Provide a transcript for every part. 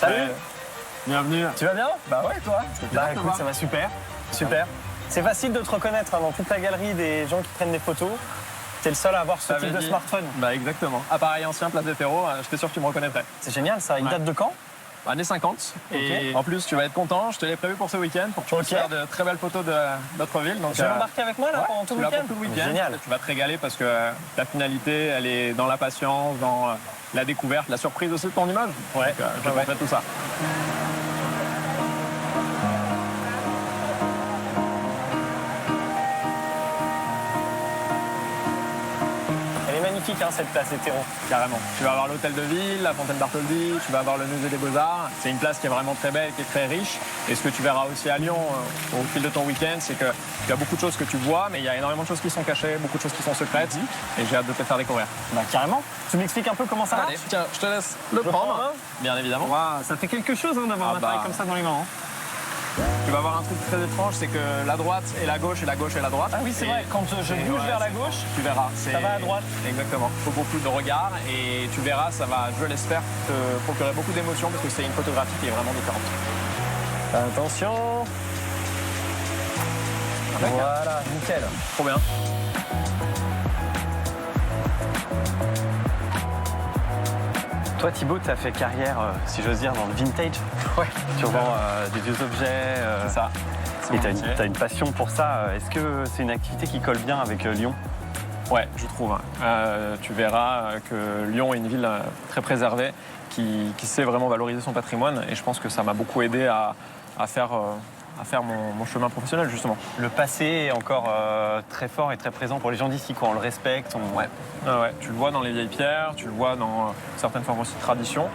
Salut. Bienvenue. Tu vas bien? Bah ouais, toi. Bah écoute, ça va super. Super. C'est facile de te reconnaître dans toute la galerie des gens qui prennent des photos. T'es le seul à avoir ce type de smartphone. Bah exactement. Appareil ancien, place de terreau, j'étais sûr que tu me reconnaîtrais. C'est génial ça. Il date de quand? Années 50. Et en plus, tu vas être content. Je te l'ai prévu pour ce week-end pour que tu puisses faire de très belles photos de notre ville. Donc, tu vas embarquer avec moi là pendant tout le week-end? Tout le week-end. Génial. Tu vas te régaler parce que la finalité, elle est dans la patience, dans la découverte, la surprise aussi de ton image. Ouais. Donc, je vais montrer tout ça. Magnifique hein, cette place des terreaux. Carrément. Tu vas avoir l'hôtel de ville, la fontaine Bartholdi, tu vas avoir le musée des Beaux-Arts. C'est une place qui est vraiment très belle, qui est très riche. Et ce que tu verras aussi à Lyon au fil de ton week-end, c'est qu'il y a beaucoup de choses que tu vois, mais il y a énormément de choses qui sont cachées, beaucoup de choses qui sont secrètes. Et j'ai hâte de te faire découvrir. Bah carrément. Tu m'expliques un peu comment ça marche? Allez, tiens, je te laisse le prendre. Bien évidemment. Wow, ça fait quelque chose hein, d'avoir un appareil comme ça dans les mains. Hein. Tu vas avoir un truc très étrange, c'est que la droite et la gauche et la gauche et la droite. Ah oui, c'est vrai, quand je bouge vers la gauche, tu verras. Ça va à droite. Exactement. Il faut beaucoup de regard et tu verras, ça va, je l'espère, te procurer beaucoup d'émotions parce que c'est une photographie qui est vraiment différente. Attention. Voilà, nickel. Trop bien. Toi Thibaut, tu as fait carrière, si j'ose dire, dans le vintage. Ouais. Tu revends des vieux objets. C'est ça. Et tu as une passion pour ça. Est-ce que c'est une activité qui colle bien avec Lyon? Ouais, je trouve. Tu verras que Lyon est une ville très préservée qui sait vraiment valoriser son patrimoine et je pense que ça m'a beaucoup aidé à faire mon chemin professionnel, justement. Le passé est encore très fort et très présent pour les gens d'ici, quoi. On le respecte. Ouais. Ouais. Tu le vois dans les vieilles pierres, tu le vois dans certaines formes aussi de tradition.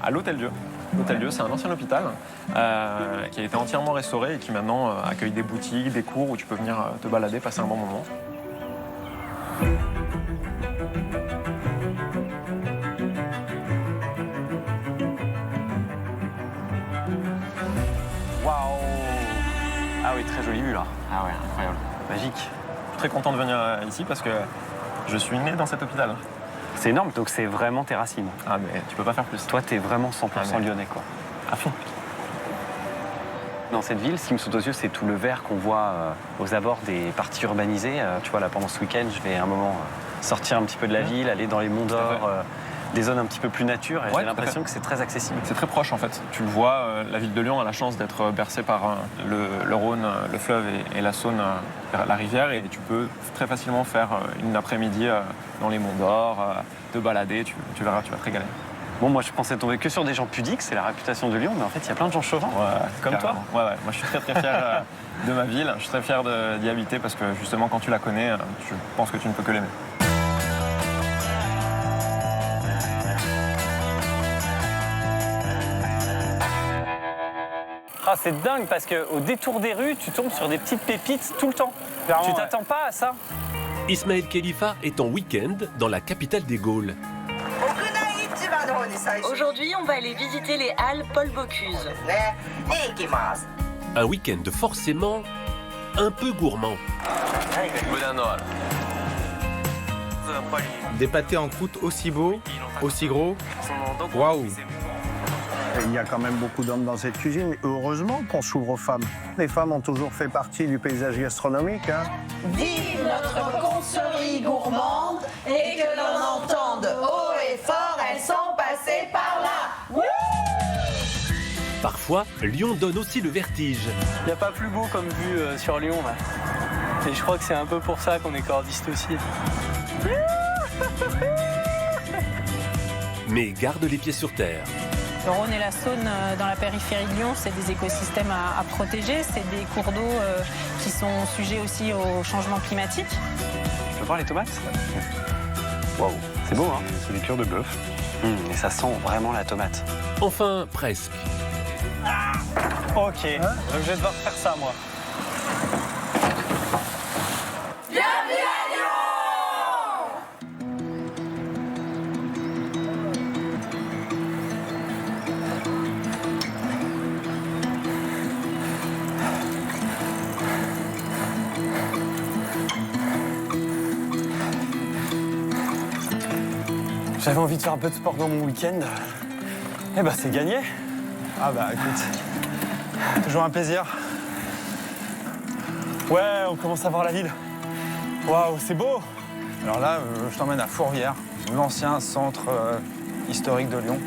À l'Hôtel-Dieu. L'Hôtel-Dieu, c'est un ancien hôpital qui a été entièrement restauré et qui maintenant accueille des boutiques, des cours où tu peux venir te balader, passer un bon moment. Waouh! Ah oui, très jolie vue là. Ah ouais, incroyable. Magique. Je suis très content de venir ici parce que je suis né dans cet hôpital. C'est énorme, donc c'est vraiment tes racines. Ah mais tu peux pas faire plus. Toi, t'es vraiment 100% lyonnais, quoi. À fond. Dans cette ville, ce qui me saute aux yeux, c'est tout le vert qu'on voit aux abords des parties urbanisées. Tu vois, là, pendant ce week-end, je vais à un moment sortir un petit peu de la ville, aller dans les monts d'Or, des zones un petit peu plus nature, et j'ai l'impression que c'est très accessible. C'est très proche, en fait. Tu le vois, la ville de Lyon a la chance d'être bercée par le Rhône, le fleuve et la Saône, la rivière, et tu peux très facilement faire une après-midi dans les monts d'Or, te balader, tu verras, tu vas te régaler. Bon, moi, je pensais tomber que sur des gens pudiques, c'est la réputation de Lyon, mais en fait, il y a plein de gens chauvins. Ouais, comme toi. Ouais. Moi, je suis très fier de ma ville. Je suis très fier d'y habiter parce que, justement, quand tu la connais, je pense que tu ne peux que l'aimer. Ah, c'est dingue parce qu'au détour des rues, tu tombes sur des petites pépites tout le temps. Tu t'attends pas à ça. Ismaël Khalifa est en week-end dans la capitale des Gaules. Aujourd'hui, on va aller visiter les halles Paul Bocuse. Un week-end forcément un peu gourmand. Des pâtés en croûte aussi beaux, aussi gros. Waouh! Il y a quand même beaucoup d'hommes dans cette cuisine. Heureusement qu'on s'ouvre aux femmes. Les femmes ont toujours fait partie du paysage gastronomique. Hein. Vive notre concerie gourmande et que l'on entende haut et fort, elles sont passées par là. Wouh! Parfois, Lyon donne aussi le vertige. Il n'y a pas plus beau comme vue sur Lyon, là. Et je crois que c'est un peu pour ça qu'on est cordiste aussi. Mais garde les pieds sur terre. Le Rhône et la Saône, dans la périphérie de Lyon, c'est des écosystèmes à protéger. C'est des cours d'eau qui sont sujets aussi au changement climatique. Je peux voir les tomates? Waouh, c'est beau, hein? C'est des cœurs de bœuf. Et ça sent vraiment la tomate. Enfin, presque. Ok, donc je vais devoir faire ça, moi. Bienvenue à Lyon! J'avais envie de faire un peu de sport dans mon week-end. Eh ben, c'est gagné. Ah bah écoute, toujours un plaisir. Ouais, on commence à voir la ville. Waouh, c'est beau. Alors là, je t'emmène à Fourvière, l'ancien centre historique de Lyon.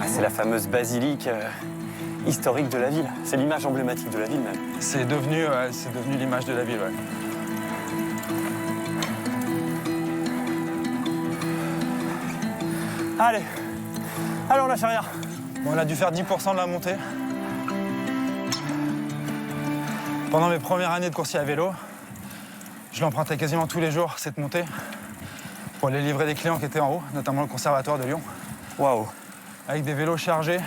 Ah, c'est la fameuse basilique historique de la ville. C'est l'image emblématique de la ville même. C'est devenu l'image de la ville, ouais. Allez, on lâche rien. Bon, on a dû faire 10% de la montée. Pendant mes premières années de coursier à vélo, je l'empruntais quasiment tous les jours, cette montée, pour aller livrer des clients qui étaient en haut, notamment le conservatoire de Lyon. Waouh. Avec des vélos chargés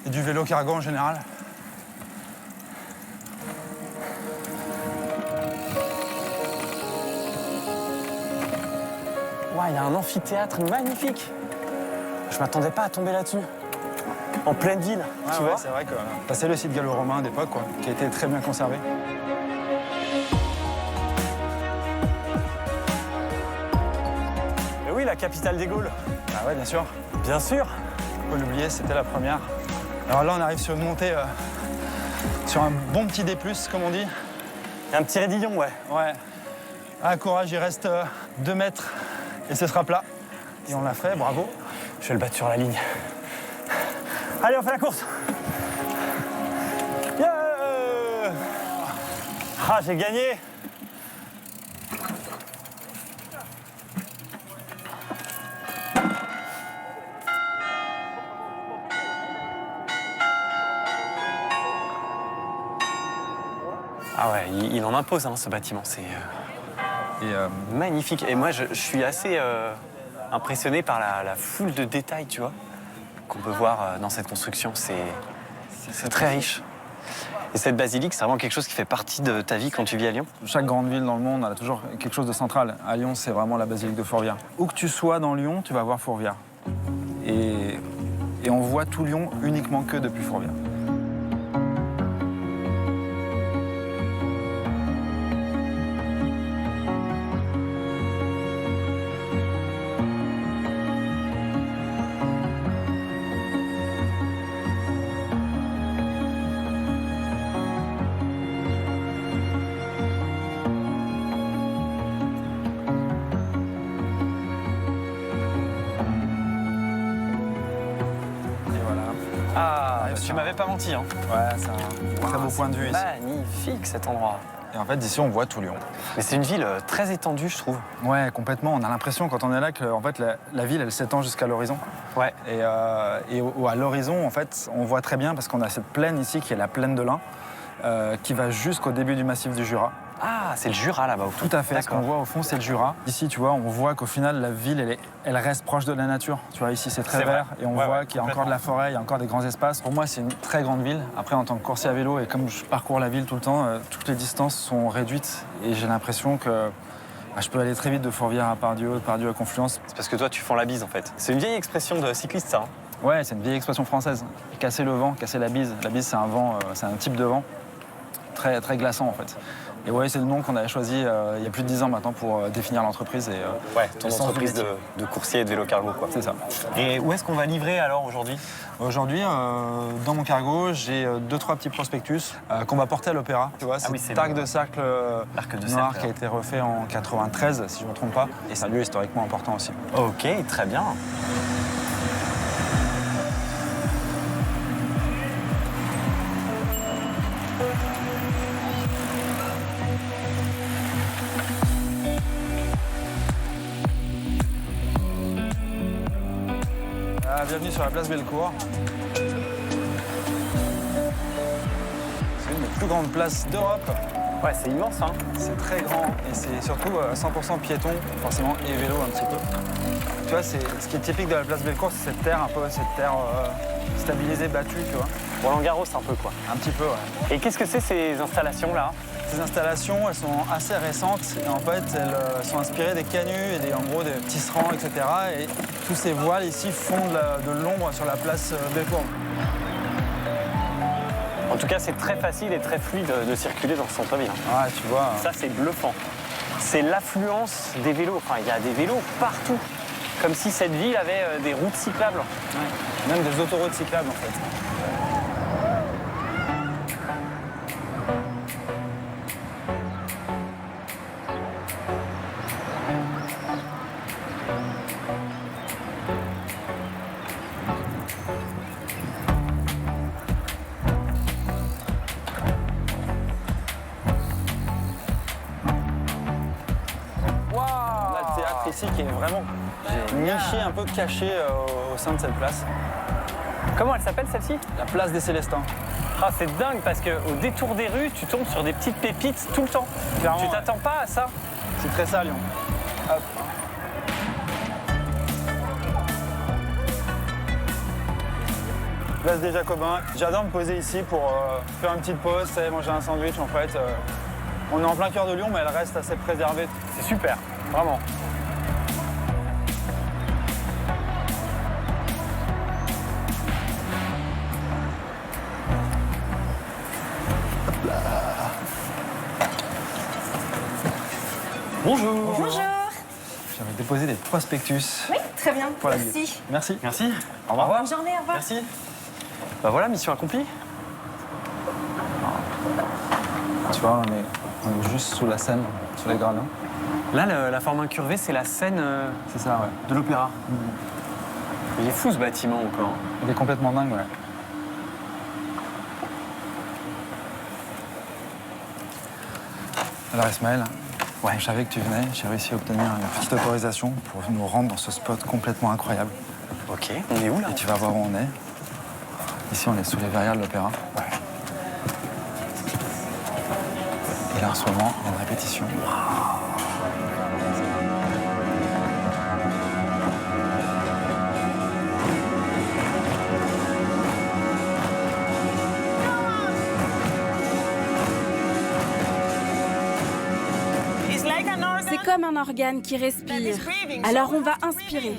et du vélo cargo en général. Ouais, il y a un amphithéâtre magnifique. Je m'attendais pas à tomber là-dessus. En pleine ville, tu vois. C'est vrai que c'est le site gallo-romain d'époque, quoi, qui a été très bien conservé. Et oui, la capitale des Gaules. Ah ouais, bien sûr. Bien sûr. Faut pas l'oublier, c'était la première. Alors là, on arrive sur une montée, sur un bon petit D+, comme on dit. Il y a un petit raidillon, ouais. Ouais. Ah, courage, il reste 2 mètres et ce sera plat. Et on l'a fait, bravo. Je vais le battre sur la ligne. Allez, on fait la course. Yeah. Ah, j'ai gagné. Ah ouais, il en impose, hein, ce bâtiment. C'est magnifique. Et moi, je suis assez impressionné par la foule de détails, tu vois, qu'on peut voir dans cette construction. C'est très riche. Et cette basilique, c'est vraiment quelque chose qui fait partie de ta vie quand tu vis à Lyon? Chaque grande ville dans le monde a toujours quelque chose de central. À Lyon, c'est vraiment la basilique de Fourvière. Où que tu sois dans Lyon, tu vas voir Fourvière. Et on voit tout Lyon uniquement que depuis Fourvière. Ah, tu m'avais pas menti, hein. Ouais, c'est un très beau point de vue ici. Magnifique cet endroit. Et en fait, d'ici, on voit tout Lyon. Mais c'est une ville très étendue, je trouve. Ouais, complètement. On a l'impression, quand on est là, que en fait, la ville, elle s'étend jusqu'à l'horizon. Ouais. Et à l'horizon, en fait, on voit très bien, parce qu'on a cette plaine ici, qui est la plaine de l'Ain, qui va jusqu'au début du massif du Jura. Ah, c'est le Jura là-bas au fond. Tout à fait. Ce qu'on voit au fond, c'est le Jura. Ici, tu vois, on voit qu'au final, la ville, elle reste proche de la nature. Tu vois, ici, c'est très vert et on voit qu'il y a encore de la forêt, il y a encore des grands espaces. Pour moi, c'est une très grande ville. Après, en tant que coursier à vélo, et comme je parcours la ville tout le temps, toutes les distances sont réduites et j'ai l'impression que je peux aller très vite de Fourvière à Pardieu, de Pardieu à Confluence. C'est parce que toi, tu fends la bise en fait. C'est une vieille expression de cycliste, ça. Hein. Ouais, c'est une vieille expression française. Casser le vent, casser la bise. La bise, c'est un vent, c'est un type de vent très, très glaçant en fait. Et ouais, c'est le nom qu'on avait choisi il y a plus de 10 ans maintenant pour définir l'entreprise. Ouais, ton entreprise de coursier et de vélo cargo, quoi. C'est ça. Et où est-ce qu'on va livrer alors aujourd'hui? Aujourd'hui, dans mon cargo, j'ai 2-3 petits prospectus qu'on va porter à l'Opéra. Tu vois, c'est Arc de Cercle noir qui a été refait en 93, si je ne me trompe pas. Et c'est un lieu historiquement important aussi. Ok, très bien. Bienvenue sur la place Bellecour. C'est une des plus grandes places d'Europe. Ouais, c'est immense, hein. C'est très grand et c'est surtout 100% piéton, forcément, et vélo un petit peu. Tu vois, ce qui est typique de la place Bellecour, c'est cette terre un peu, stabilisée, battue, tu vois. Roland-Garros un peu, quoi. Un petit peu, ouais. Et qu'est-ce que c'est ces installations-là? Ces installations, elles sont assez récentes et en fait, elles sont inspirées des canuts et en gros des tisserands, etc. Et tous ces voiles ici font de l'ombre sur la place Bellecour. En tout cas, c'est très facile et très fluide de circuler dans ce centre-ville. Ouais, tu vois. Ça, c'est bluffant. C'est l'affluence des vélos. Enfin, il y a des vélos partout. Comme si cette ville avait des routes cyclables. Ouais. Même des autoroutes cyclables en fait. Ici qui est vraiment niché, un peu caché au sein de cette place. Comment elle s'appelle celle-ci? La place des Célestins. Ah, c'est dingue parce qu'au détour des rues, tu tombes sur des petites pépites tout le temps. Clairement, tu t'attends pas à ça? C'est très ça à Lyon. Hop. Place des Jacobins. J'adore me poser ici pour faire une petite pause, manger un sandwich en fait. On est en plein cœur de Lyon, mais elle reste assez préservée. C'est super, vraiment. Bonjour. Bonjour. J'avais déposé des prospectus. Oui, très bien. Pour la Merci. ville. Merci. Merci. Au revoir. Bonne journée, au revoir. Merci. Bah voilà, mission accomplie. Tu vois, on est juste sous la Seine, sur les gradins. Là, la forme incurvée, c'est la scène C'est ça, ouais. de l'opéra. Il est fou ce bâtiment encore. Il est complètement dingue, ouais. Alors Ismaël, je savais que tu venais, j'ai réussi à obtenir une petite autorisation pour nous rendre dans ce spot complètement incroyable. Ok, on est où là? Et tu vas voir où on est. Ici, on est sous les verrières de l'opéra. Ouais. Et là, en ce moment, il y a une répétition. C'est comme un organe qui respire. Alors on va inspirer.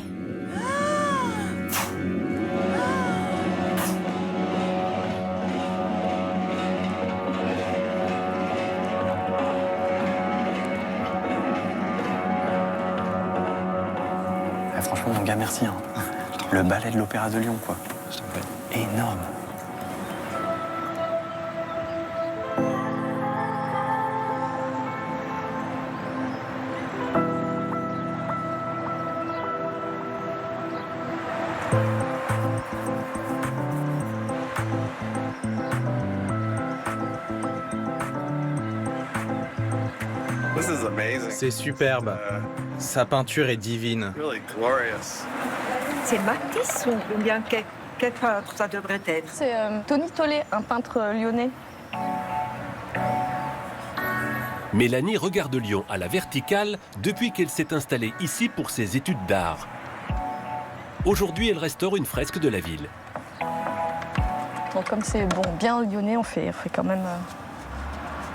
Franchement, mon gars, merci. Hein. Le ballet de l'Opéra de Lyon, quoi. Je t'en prie. Énorme. C'est superbe. Sa peinture est divine. C'est Matisse ou bien quel peintre ça devrait être? C'est Tony Tollet, un peintre lyonnais. Mélanie regarde Lyon à la verticale depuis qu'elle s'est installée ici pour ses études d'art. Aujourd'hui, elle restaure une fresque de la ville. Donc comme c'est bon, bien lyonnais, on fait quand même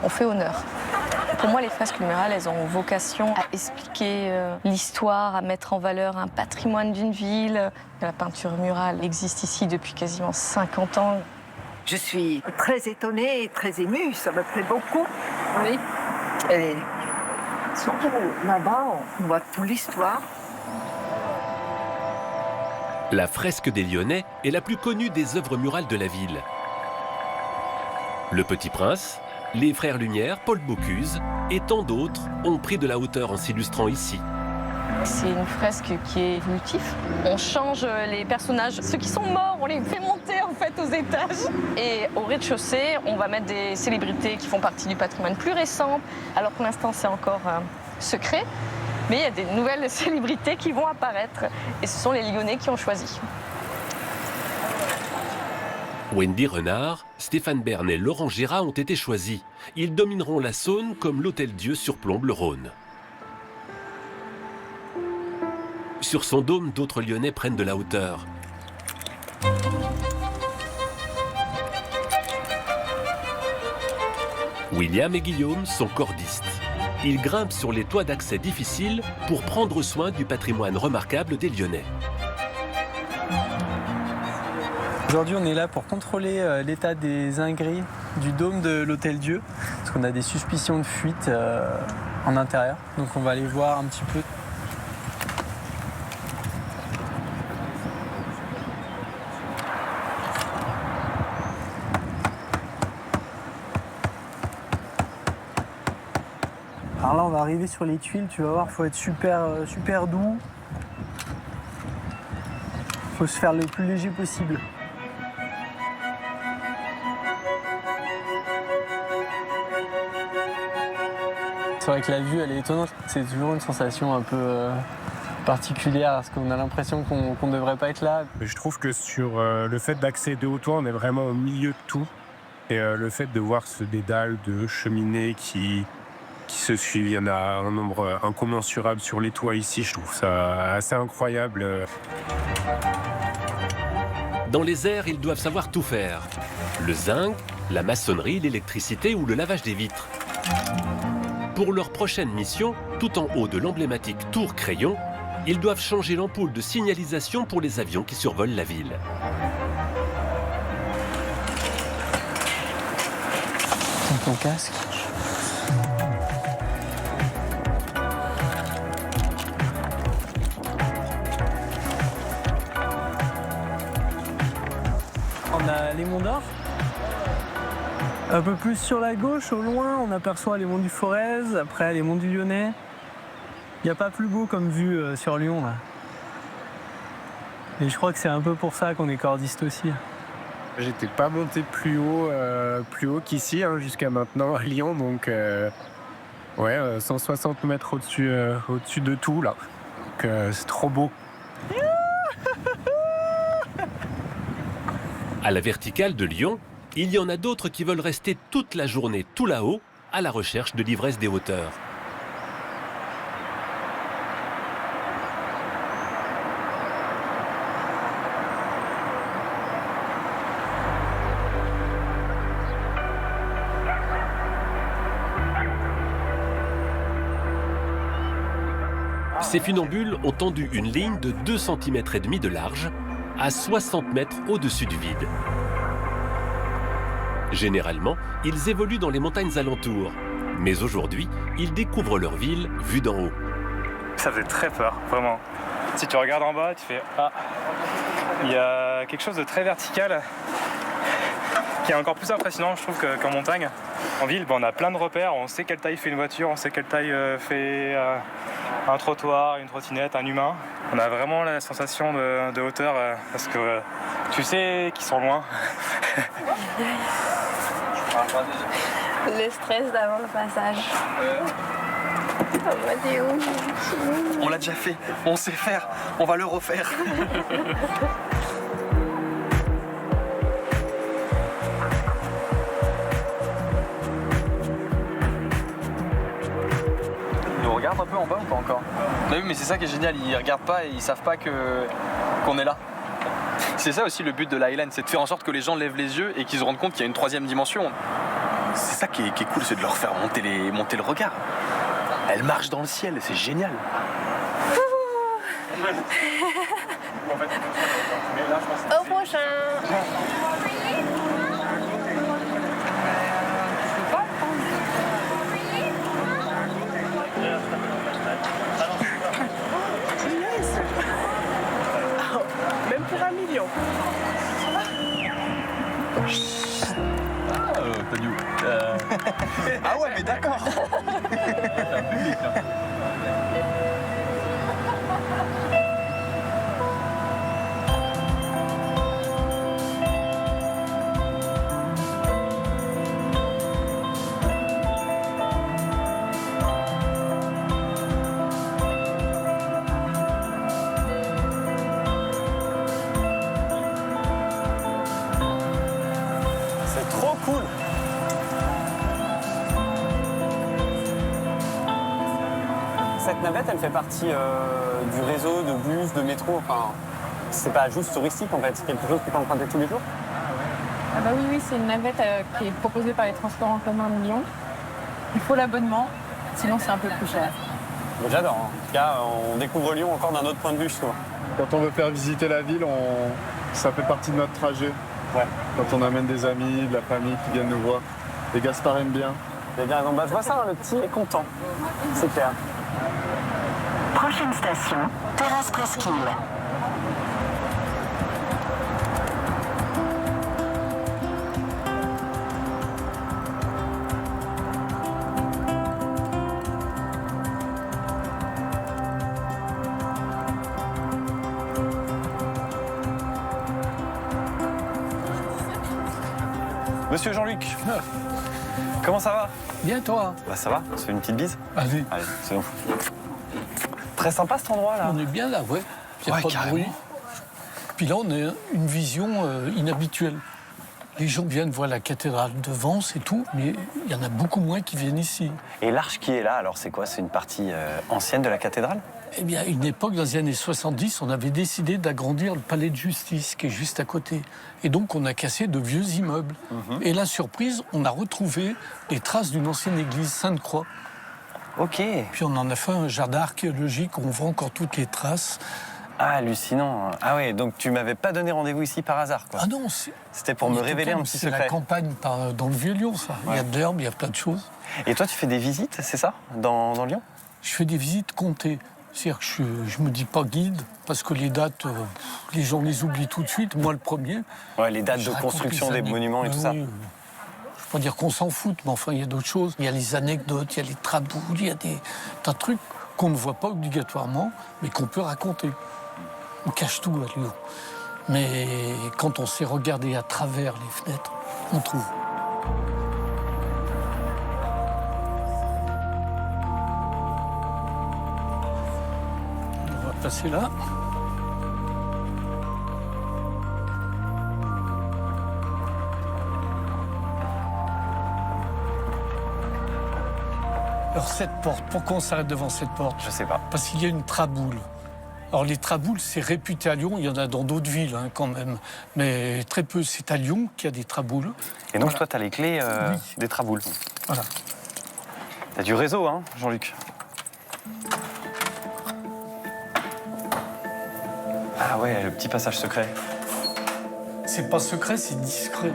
on fait honneur. Pour moi, les fresques murales, elles ont vocation à expliquer l'histoire, à mettre en valeur un patrimoine d'une ville. La peinture murale existe ici depuis quasiment 50 ans. Je suis très étonnée et très émue, ça me plaît beaucoup. Oui. Et surtout là-bas, on voit toute l'histoire. La fresque des Lyonnais est la plus connue des œuvres murales de la ville. Le Petit Prince, les Frères Lumière, Paul Bocuse et tant d'autres ont pris de la hauteur en s'illustrant ici. C'est une fresque qui est évolutive. On change les personnages. Ceux qui sont morts, on les fait monter en fait aux étages. Et au rez-de-chaussée, on va mettre des célébrités qui font partie du patrimoine plus récent. Alors pour l'instant, c'est encore secret. Mais il y a des nouvelles célébrités qui vont apparaître. Et ce sont les Lyonnais qui ont choisi. Wendy Renard, Stéphane Bern et Laurent Gérard ont été choisis. Ils domineront la Saône comme l'Hôtel-Dieu surplombe le Rhône. Sur son dôme, d'autres Lyonnais prennent de la hauteur. William et Guillaume sont cordistes. Ils grimpent sur les toits d'accès difficiles pour prendre soin du patrimoine remarquable des Lyonnais. Aujourd'hui, on est là pour contrôler l'état des ingris du dôme de l'Hôtel-Dieu, parce qu'on a des suspicions de fuite en intérieur. Donc on va aller voir un petit peu. Alors là, on va arriver sur les tuiles, tu vas voir, faut être super doux. Faut se faire le plus léger possible. C'est vrai que la vue, elle est étonnante. C'est toujours une sensation un peu particulière, parce qu'on a l'impression qu'on ne devrait pas être là. Je trouve que sur le fait d'accéder au toit, on est vraiment au milieu de tout. Et le fait de voir ce dédale de cheminées qui se suivent, il y en a un nombre incommensurable sur les toits ici, je trouve ça assez incroyable. Dans les airs, ils doivent savoir tout faire. Le zinc, la maçonnerie, l'électricité ou le lavage des vitres. Pour leur prochaine mission, tout en haut de l'emblématique tour Crayon, ils doivent changer l'ampoule de signalisation pour les avions qui survolent la ville. Ton casque. On a les monts d'Or. Un peu plus sur la gauche, au loin, on aperçoit les monts du Forez, après les monts du Lyonnais. Il n'y a pas plus beau comme vue sur Lyon, là. Et je crois que c'est un peu pour ça qu'on est cordiste aussi. J'étais pas monté plus haut qu'ici, jusqu'à maintenant à Lyon, donc 160 mètres au-dessus de tout, là. Donc c'est trop beau. À la verticale de Lyon, il y en a d'autres qui veulent rester toute la journée tout là-haut, à la recherche de l'ivresse des hauteurs. Ces funambules ont tendu une ligne de 2,5 cm de large à 60 mètres au-dessus du vide. Généralement, ils évoluent dans les montagnes alentours. Mais aujourd'hui, ils découvrent leur ville vue d'en haut. Ça faisait très peur, vraiment. Si tu regardes en bas, tu fais « Ah !» Il y a quelque chose de très vertical qui est encore plus impressionnant, je trouve, qu'en montagne. En ville, on a plein de repères, on sait quelle taille fait une voiture, on sait quelle taille fait un trottoir, une trottinette, un humain. On a vraiment la sensation de hauteur parce que tu sais qu'ils sont loin. Le stress d'avant le passage. On l'a déjà fait, on sait faire, on va le refaire. Ils nous regardent un peu en bas ou pas encore? Oui, mais c'est ça qui est génial, ils regardent pas et ils savent pas qu'on est là. C'est ça aussi le but de la Highline, c'est de faire en sorte que les gens lèvent les yeux et qu'ils se rendent compte qu'il y a une troisième dimension. C'est ça qui est cool, c'est de leur faire monter le regard. Elle marche dans le ciel, c'est génial. Au prochain. Même pour 1 million. T'as dit où Ah ouais, mais d'accord. C'est trop cool. Cette navette, elle fait partie du réseau de bus, de métro. Enfin, c'est pas juste touristique en fait, c'est quelque chose que tu peux emprunter tous les jours. Ah bah oui, c'est une navette qui est proposée par les transports en commun de Lyon. Il faut l'abonnement, sinon c'est un peu plus cher. J'adore. En tout cas, on découvre Lyon encore d'un autre point de vue, je trouve. Quand on veut faire visiter la ville, ça fait partie de notre trajet. Ouais. Quand on amène des amis, de la famille qui viennent nous voir. Et Gaspard aime bien. Eh bien, donc, je vois ça, le petit est content. C'est clair. Prochaine station, Terrasse Presqu'île. Monsieur Jean-Luc, comment ça va? Bien, toi? Bah ça va, on se fait une petite bise? Allez. Allez, c'est bon. Très sympa cet endroit là. On est bien là, ouais. Il n'y a Ouais, pas carrément. de bruit. Puis là, on a une vision inhabituelle. Les gens viennent voir la cathédrale de Vence et tout, mais il y en a beaucoup moins qui viennent ici. Et l'arche qui est là, alors c'est quoi? C'est une partie ancienne de la cathédrale? Eh bien, à une époque, dans les années 70, on avait décidé d'agrandir le palais de justice, qui est juste à côté. Et donc, on a cassé de vieux immeubles. Et la surprise, on a retrouvé les traces d'une ancienne église Sainte-Croix. Ok. Puis on en a fait un jardin archéologique où on voit encore toutes les traces. Ah, hallucinant. Ah ouais, donc tu m'avais pas donné rendez-vous ici par hasard, quoi. Ah non, c'était pour me révéler un petit c'est secret. la campagne dans le Vieux-Lyon, ça. Il y a de l'herbe, il y a plein de choses. Et toi, tu fais des visites, c'est ça, dans Lyon? Je fais des visites comptées. C'est-à-dire que je me dis pas guide, parce que les dates, les gens les oublient tout de suite, moi le premier. Ouais, les dates de construction des monuments et tout ça. Oui. Je ne veux pas dire qu'on s'en fout, mais enfin, il y a d'autres choses. Il y a les anecdotes, il y a les traboules, il y a des tas de trucs qu'on ne voit pas obligatoirement, mais qu'on peut raconter. On cache tout à Lyon. Mais quand on sait regarder à travers les fenêtres, on trouve. On va passer là. Alors cette porte, pourquoi on s'arrête devant cette porte? Je sais pas. Parce qu'il y a une traboule. Alors les traboules, c'est réputé à Lyon, il y en a dans d'autres villes quand même, mais très peu. C'est à Lyon qu'il y a des traboules. Et donc toi, tu as les clés des traboules. Voilà. T'as du réseau, hein, Jean-Luc? Ah ouais, le petit passage secret. C'est pas secret, c'est discret.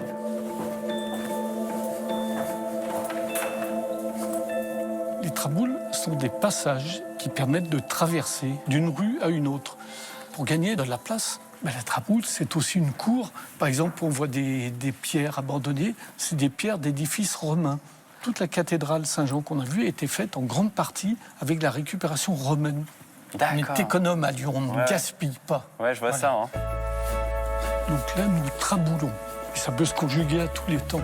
Les traboules sont des passages qui permettent de traverser d'une rue à une autre. Pour gagner de la place, la traboule, c'est aussi une cour. Par exemple, on voit des pierres abandonnées, c'est des pierres d'édifices romains. Toute la cathédrale Saint-Jean qu'on a vue était faite en grande partie avec la récupération romaine. On est économe à Lyon, on ne gaspille pas. Ouais, je vois ça. Hein. Donc là, nous traboulons. Et ça peut se conjuguer à tous les temps.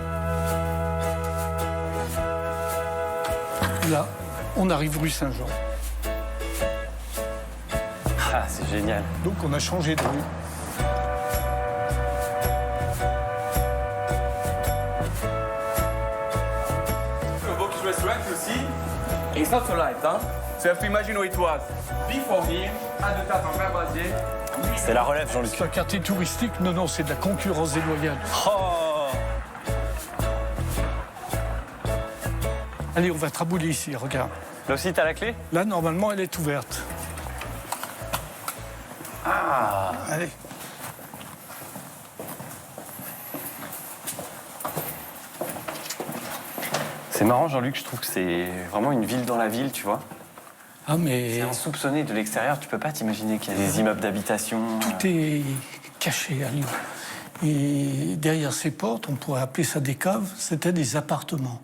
Là, on arrive rue Saint-Jean. Ah, c'est génial. Donc on a changé de rue. Book restaurant, you see, it's not so light, huh? So you have to imagine how it was before him, at the top of Ravasier. C'est la relève, Jean-Luc. C'est un quartier touristique? Non, non, c'est de la concurrence déloyale. Oh. Allez, on va trabouler ici, regarde. Là aussi, t'as la clé? Là, normalement, elle est ouverte. Ah. Allez. C'est marrant, Jean-Luc, je trouve que c'est vraiment une ville dans la ville, tu vois. Ah, mais... C'est insoupçonné de l'extérieur, tu peux pas t'imaginer qu'il y a des immeubles d'habitation. Tout est caché à Lyon. Et derrière ces portes, on pourrait appeler ça des caves, c'était des appartements.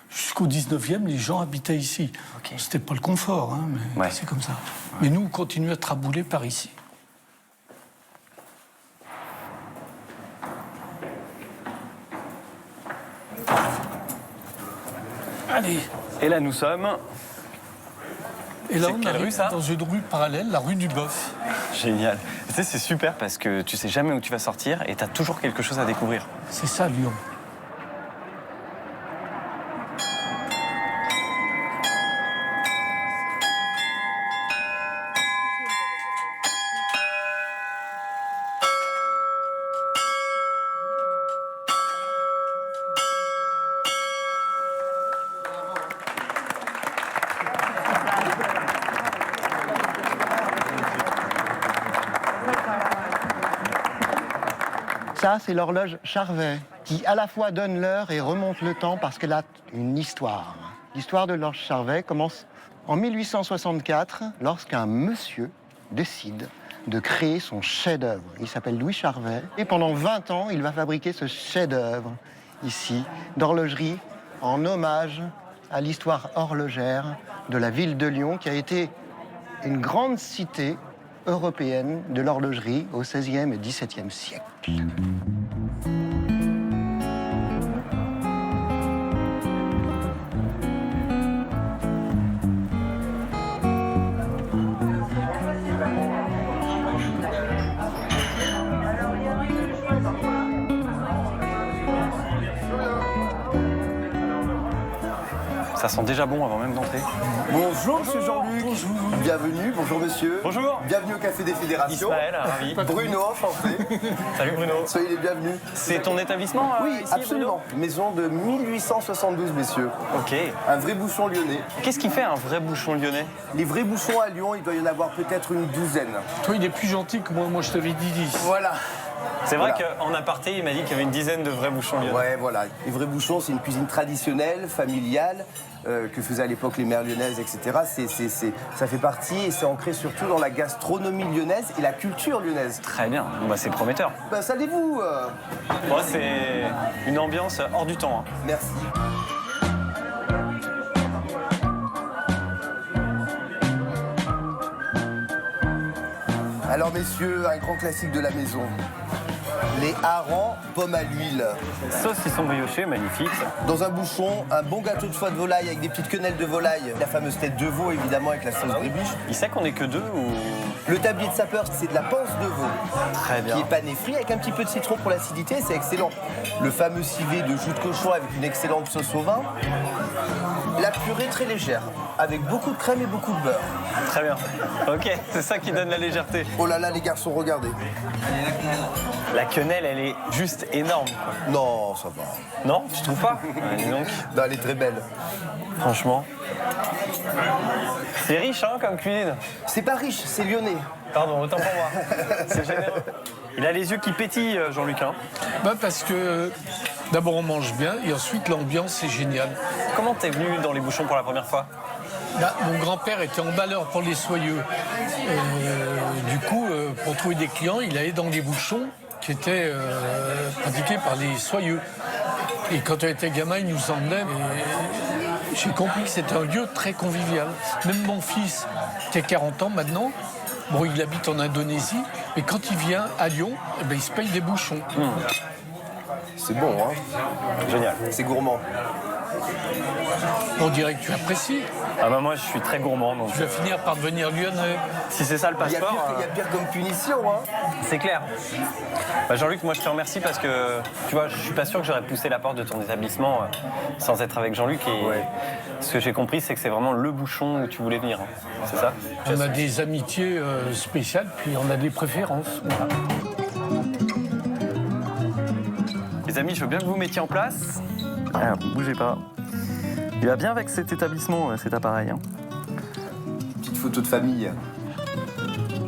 Jusqu'au 19e, les gens habitaient ici. Okay. C'était pas le confort, hein, mais c'est comme ça. Ouais. Mais nous, on continue à trabouler par ici. Allez. Et là, nous sommes... Et là, on quelle arrive rue, ça? Dans une rue parallèle, la rue du Boeuf. Génial. Tu sais, c'est super parce que tu sais jamais où tu vas sortir et tu as toujours quelque chose à découvrir. C'est ça, Lyon. Ça, c'est l'horloge Charvet, qui à la fois donne l'heure et remonte le temps parce qu'elle a une histoire. L'histoire de l'horloge Charvet commence en 1864, lorsqu'un monsieur décide de créer son chef-d'œuvre. Il s'appelle Louis Charvet, et pendant 20 ans, il va fabriquer ce chef-d'œuvre, ici, d'horlogerie, en hommage à l'histoire horlogère de la ville de Lyon, qui a été une grande cité européenne de l'horlogerie au XVIe et XVIIe siècle. Ça sent déjà bon avant même d'entrer. Bonjour Monsieur Jean-Luc. Bienvenue, bonjour monsieur. Bonjour. Bienvenue au Café des Fédérations. Ismaël, ravi. Bruno, enchanté. Salut Bruno. Soyez les bienvenus. C'est ton établissement Oui, ici, absolument. Maison de 1872, messieurs. Ok. Un vrai bouchon lyonnais. Qu'est-ce qui fait un vrai bouchon lyonnais? Les vrais bouchons à Lyon, il doit y en avoir peut-être une douzaine. Toi, il est plus gentil que moi. Moi, je t'avais dit 10. Voilà. C'est vrai Voilà. qu'en aparté, il m'a dit qu'il y avait une dizaine de vrais bouchons lyonnais. Ouais, voilà. Les vrais bouchons, c'est une cuisine traditionnelle, familiale, que faisaient à l'époque les mères lyonnaises, etc. Ça fait partie et c'est ancré surtout dans la gastronomie lyonnaise et la culture lyonnaise. Très bien, bon, bah, c'est prometteur. Ben, salez-vous. Bon, c'est une ambiance hors du temps. Hein. Merci. Alors messieurs, un grand classique de la maison. Les harengs pommes à l'huile. Saucisson brioché, magnifique. Dans un bouchon, un bon gâteau de foie de volaille avec des petites quenelles de volaille. La fameuse tête de veau évidemment avec la sauce brébiche. Il sait qu'on est que deux ou... Le tablier de sapeur, c'est de la panse de veau. Très bien. Qui est pané frit avec un petit peu de citron pour l'acidité, c'est excellent. Le fameux civet de jus de cochon avec une excellente sauce au vin. La purée très légère, avec beaucoup de crème et beaucoup de beurre. Très bien. Ok, c'est ça qui donne la légèreté. Oh là là, les garçons, regardez. La quenelle, elle est juste énorme. Non, ça va. Non, tu trouves pas? Dis donc. Non, elle est très belle. Franchement. C'est riche, hein, comme cuisine. C'est pas riche, c'est lyonnais. Pardon, autant pour moi. C'est généreux. Il a les yeux qui pétillent, Jean-Luc. Hein. Bah parce que d'abord on mange bien et ensuite l'ambiance est géniale. Comment t'es venu dans les bouchons pour la première fois? Bah, mon grand-père était emballeur pour les soyeux. Du coup, pour trouver des clients, il allait dans les bouchons qui étaient pratiqués par les soyeux. Et quand on était gamin, il nous emmenait. Et j'ai compris que c'était un lieu très convivial. Même mon fils, qui a 40 ans maintenant, bon, il habite en Indonésie, mais quand il vient à Lyon, eh ben, il se paye des bouchons. C'est bon, hein? Génial. C'est gourmand. On dirait que tu apprécies. Ah bah moi, je suis très gourmand. Donc... Tu vas finir par devenir lyonnais. Si c'est ça le passeport... Il y a pire comme punition, hein? C'est clair. Bah Jean-Luc, moi je te remercie parce que, tu vois, je suis pas sûr que j'aurais poussé la porte de ton établissement sans être avec Jean-Luc. Et ce que j'ai compris, c'est que c'est vraiment le bouchon où tu voulais venir. Hein. C'est ça? On a des amitiés spéciales, puis on a des préférences. Voilà. Les amis, je veux bien que vous mettiez en place. Alors, bougez pas. Il va bien avec cet établissement, cet appareil. Hein. Petite photo de famille.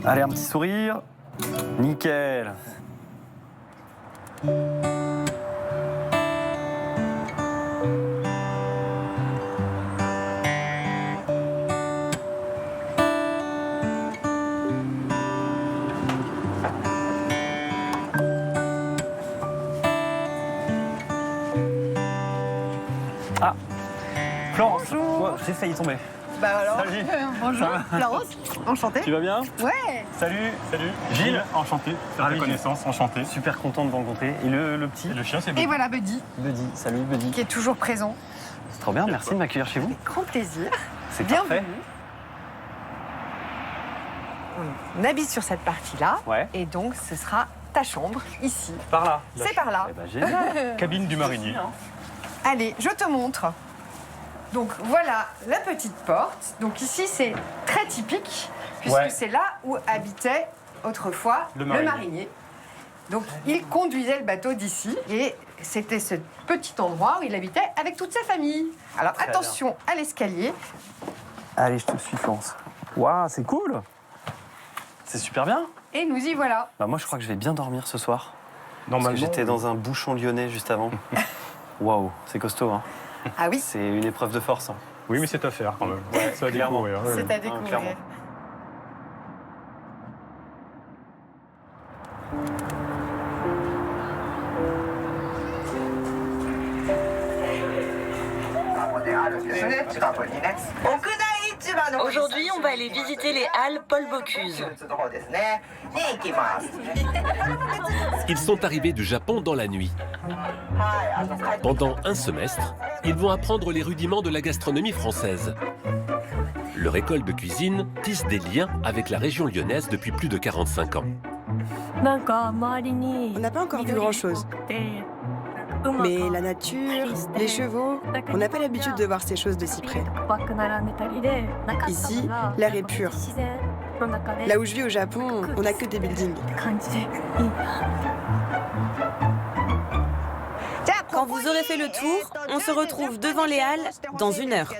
Allez, un petit sourire. Nickel. Ah, Florence. Bonjour. J'ai failli tomber. Bah alors. Salut. Bonjour, Florence. Enchantée. Tu vas bien? Ouais. Salut. Salut. Gilles. Enchanté. Faire ta connaissance, enchanté. Super content de vous rencontrer. Et le petit? Le chien, c'est Et Buddy. voilà Buddy, Buddy. Salut Buddy. qui est toujours présent. C'est trop bien, merci de m'accueillir chez vous. Grand plaisir. C'est Bienvenue. parfait. On habite sur cette partie-là. Ouais. Et donc, ce sera ta chambre, ici. Par là. C'est par là. Eh ben, génial. Cabine du marinier. Allez, je te montre. Donc voilà la petite porte. Donc ici, c'est très typique, puisque Ouais. c'est là où habitait autrefois Le le marinier. marinier. Donc il conduisait le bateau d'ici et c'était ce petit endroit où il habitait avec toute sa famille. Alors Très attention à l'escalier. Allez, je te suis, Florence. Waouh, c'est cool. C'est super bien. Et nous y voilà. Bah, moi, je crois que je vais bien dormir ce soir. Normalement, Parce que j'étais dans un bouchon lyonnais juste avant. Waouh, c'est costaud, hein. Ah oui, C'est une épreuve de force. Hein. Oui, mais c'est à faire quand même. Ça à clairement. découvrir. c'est à clairement. découvrir. Aujourd'hui, on va aller visiter les halles Paul Bocuse. Ils sont arrivés du Japon dans la nuit. Pendant un semestre, ils vont apprendre les rudiments de la gastronomie française. Leur école de cuisine tisse des liens avec la région lyonnaise depuis plus de 45 ans. On n'a pas encore vu grand-chose. Mais la nature, les chevaux, on n'a pas l'habitude de voir ces choses de si près. Ici, l'air est pur. Là où je vis au Japon, on n'a que des buildings. Quand vous aurez fait le tour, on se retrouve devant les halles dans 1 heure.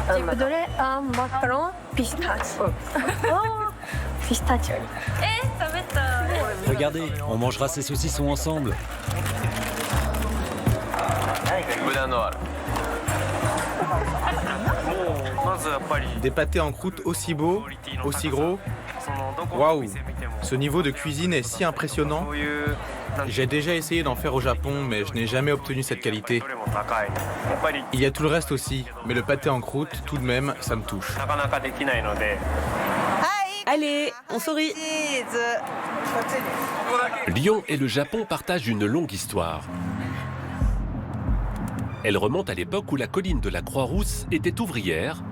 Je voudrais un macaron pistachio. Pistachio. Regardez, on mangera ces saucissons ensemble. Des pâtés en croûte aussi beaux, aussi gros. Waouh! Ce niveau de cuisine est si impressionnant. J'ai déjà essayé d'en faire au Japon, mais je n'ai jamais obtenu cette qualité. Il y a tout le reste aussi, mais le pâté en croûte, tout de même, ça me touche. Allez, on sourit. Lyon et le Japon partagent une longue histoire. Elle remonte à l'époque où la colline de la Croix-Rousse était ouvrière,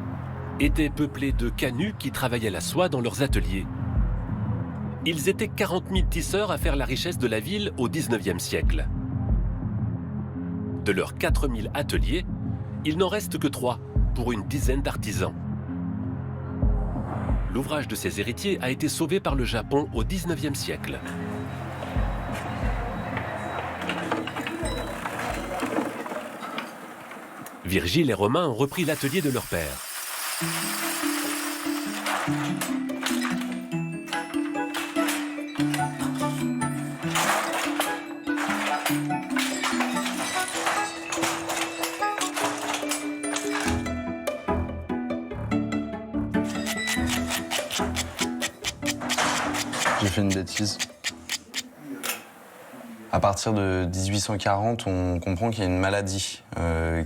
était peuplée de canuts qui travaillaient la soie dans leurs ateliers. Ils étaient 40 000 tisseurs à faire la richesse de la ville au XIXe siècle. De leurs 4 000 ateliers, il n'en reste que 3 pour une dizaine d'artisans. L'ouvrage de ces héritiers a été sauvé par le Japon au XIXe siècle. Virgile et Romain ont repris l'atelier de leur père. J'ai fait une bêtise. À partir de 1840, on comprend qu'il y a une maladie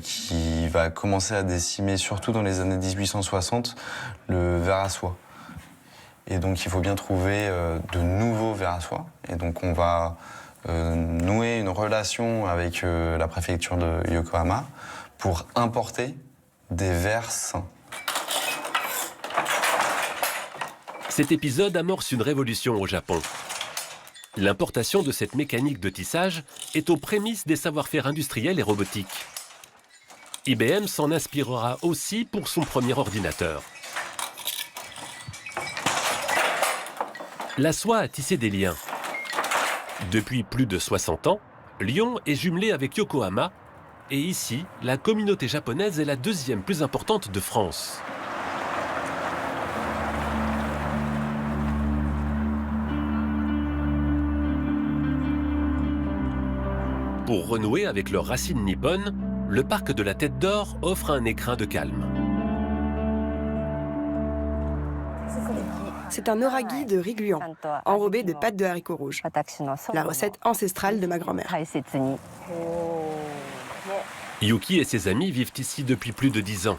qui va commencer à décimer, surtout dans les années 1860, le ver à soie. Et donc il faut bien trouver de nouveaux vers à soie. Et donc on va nouer une relation avec la préfecture de Yokohama pour importer des vers sains. Cet épisode amorce une révolution au Japon. L'importation de cette mécanique de tissage est aux prémices des savoir-faire industriels et robotiques. IBM s'en inspirera aussi pour son premier ordinateur. La soie a tissé des liens. Depuis plus de 60 ans, Lyon est jumelé avec Yokohama, et ici, la communauté japonaise est la deuxième plus importante de France. Pour renouer avec leurs racines nippones, le parc de la Tête d'Or offre un écrin de calme. C'est un oragi de riz gluant, enrobé de pâte de haricots rouges. La recette ancestrale de ma grand-mère. Yuki et ses amis vivent ici depuis plus de 10 ans.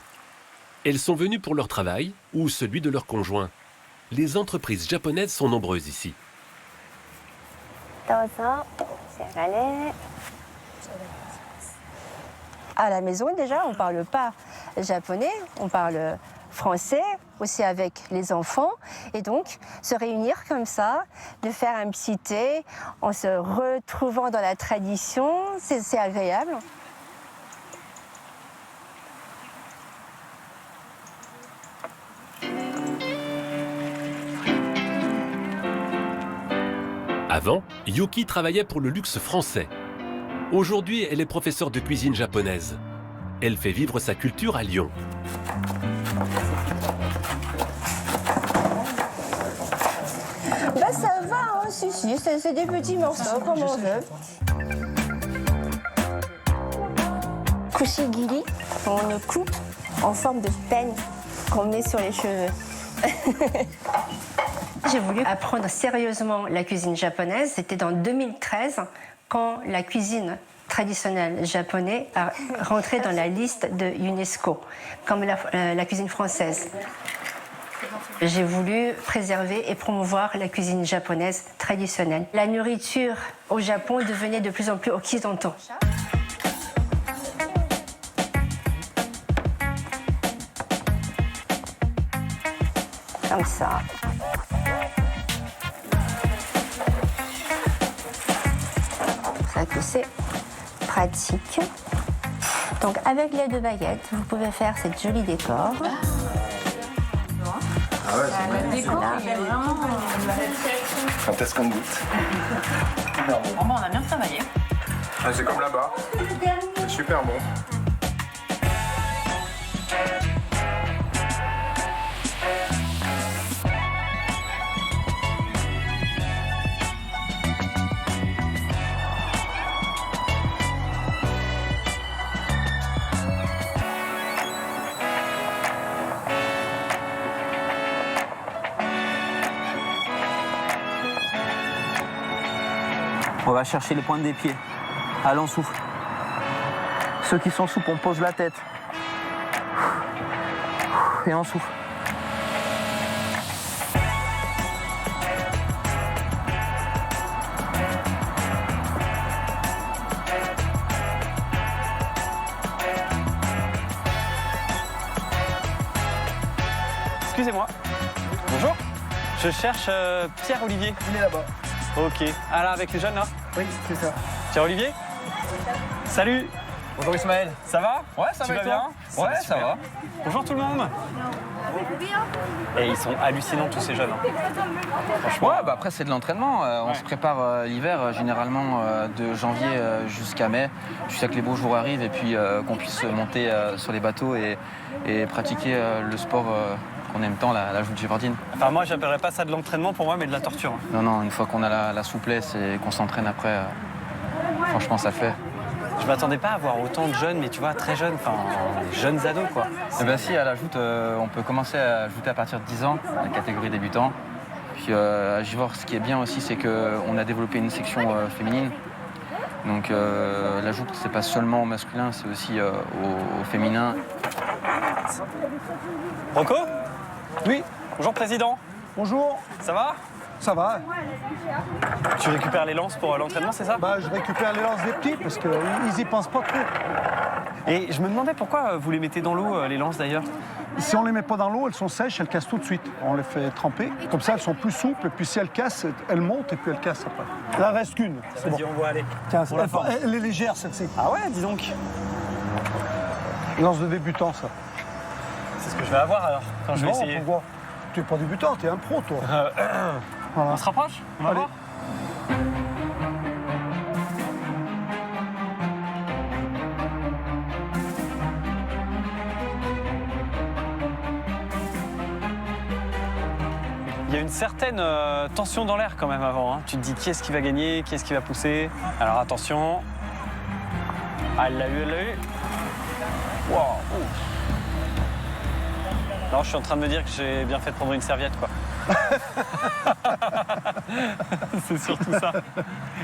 Elles sont venues pour leur travail ou celui de leur conjoint. Les entreprises japonaises sont nombreuses ici. À la maison, déjà, on ne parle pas japonais, on parle français, aussi avec les enfants. Et donc, se réunir comme ça, de faire un petit thé, en se retrouvant dans la tradition, c'est agréable. Avant, Yuki travaillait pour le luxe français. Aujourd'hui, elle est professeure de cuisine japonaise. Elle fait vivre sa culture à Lyon. Bah ça va, hein, si, c'est des petits morceaux, comme on veut. Kushigiri, on le coupe en forme de peigne qu'on met sur les cheveux. J'ai voulu apprendre sérieusement la cuisine japonaise. C'était en 2013, quand la cuisine traditionnelle japonaise a rentré dans la liste de UNESCO, comme la cuisine française. J'ai voulu préserver et promouvoir la cuisine japonaise traditionnelle. La nourriture au Japon devenait de plus en plus occidentale. Comme ça. C'est vrai que c'est pratique. Donc avec l'aide de baguettes, vous pouvez faire cette jolie décor. Ah ouais, La déco, il y a vraiment... Quand est-ce qu'on goûte? On a bien travaillé. Ah, c'est comme là-bas. C'est super bon. On va chercher les pointes des pieds. Allez, on souffle. Ceux qui sont souples, on pose la tête. Et on souffle. Excusez-moi. Bonjour. Je cherche Pierre-Olivier. Il est là-bas. Ok. Ah là, avec les jeunes là? Oui, c'est ça. Pierre-Olivier? Salut. Bonjour Ismaël. Ça va? Ouais, ça va Tu et vas toi? bien? Ouais, ça va. Bonjour tout le monde. Et ils sont hallucinants tous ces jeunes. Hein. Franchement. Ouais, bah après c'est de l'entraînement. On se prépare l'hiver généralement de janvier jusqu'à mai, jusqu'à que les beaux jours arrivent et puis qu'on puisse monter sur les bateaux et pratiquer le sport qu'on aime tant, la joute gibardine. Enfin moi j'appellerais pas ça de l'entraînement pour moi mais de la torture. Hein. Non, une fois qu'on a la souplesse et qu'on s'entraîne après, franchement ça le fait. Je m'attendais pas à voir autant de jeunes, mais tu vois, très jeunes, enfin, jeunes ados, quoi. Eh ben si, à la joute, on peut commencer à jouter à partir de 10 ans, la catégorie débutant. Puis à Givors, ce qui est bien aussi, c'est qu'on a développé une section féminine. Donc la joute, c'est pas seulement au masculin, c'est aussi au féminin. Rocco? Oui. Bonjour, président. Bonjour. Ça va? Ça va. Tu récupères les lances pour l'entraînement, c'est ça? Bah, je récupère les lances des petits parce qu'ils y pensent pas trop. Et je me demandais pourquoi vous les mettez dans l'eau, les lances d'ailleurs? Si on les met pas dans l'eau, elles sont sèches, elles cassent tout de suite. On les fait tremper. Comme ça, elles sont plus souples. Et puis si elles cassent, elles montent et puis elles cassent après. Là, il reste qu'une. Vas-y, on va aller. Tiens, elle est légère celle-ci. Ah ouais, dis donc. Lance de débutant, ça. C'est ce que je vais avoir alors, quand je vais essayer. Pourquoi? Tu es pas débutant, tu es un pro, toi. Voilà. On se rapproche? On va voir. Il y a une certaine tension dans l'air quand même avant. Hein. Tu te dis qui est-ce qui va gagner, qui est-ce qui va pousser. Alors attention. Ah, elle l'a eu, elle l'a eu. Wow. Non, je suis en train de me dire que j'ai bien fait de prendre une serviette, quoi. C'est surtout ça.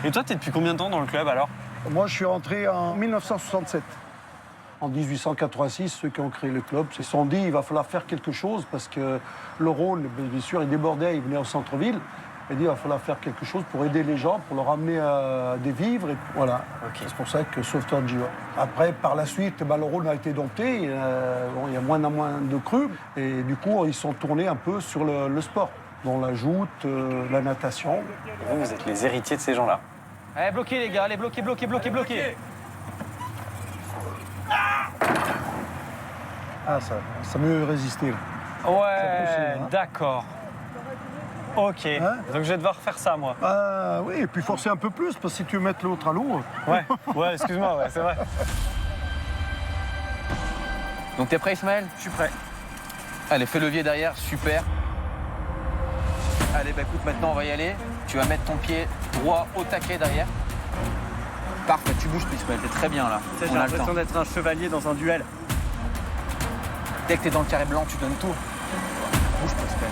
Et toi, t'es depuis combien de temps dans le club alors? Moi, je suis entré en 1967. En 1886, ceux qui ont créé le club se sont dit il va falloir faire quelque chose parce que le Rhône, bien sûr, il débordait, il venait au centre-ville. Il dit il va falloir faire quelque chose pour aider les gens, pour leur amener des vivres. Et voilà. Okay. C'est pour ça que Sauveteur de Givors. Après, par la suite, le Rhône a été dompté. Il y a moins en moins de crues. Et du coup, ils sont tournés un peu sur le sport, dont la joute, la natation. Vous êtes les héritiers de ces gens-là. Allez, bloquez les gars, allez, bloquez. Ah, ça a mieux résisté. Là. Ouais, d'accord. Ok, hein? Donc je vais devoir faire ça, moi. Oui, et puis forcer un peu plus, parce que si tu veux mettre l'autre à l'eau... Ouais, excuse-moi, ouais, c'est vrai. Donc t'es prêt, Ismaël? Je suis prêt. Allez, fais levier derrière, super. Allez, bah écoute, maintenant on va y aller. Tu vas mettre ton pied droit au taquet derrière. Parfait, tu bouges plus, Ismaël, t'es très bien là. J'ai l'impression d'être un chevalier dans un duel. Dès que t'es dans le carré blanc, tu donnes tout. Bouge plus, Ismaël.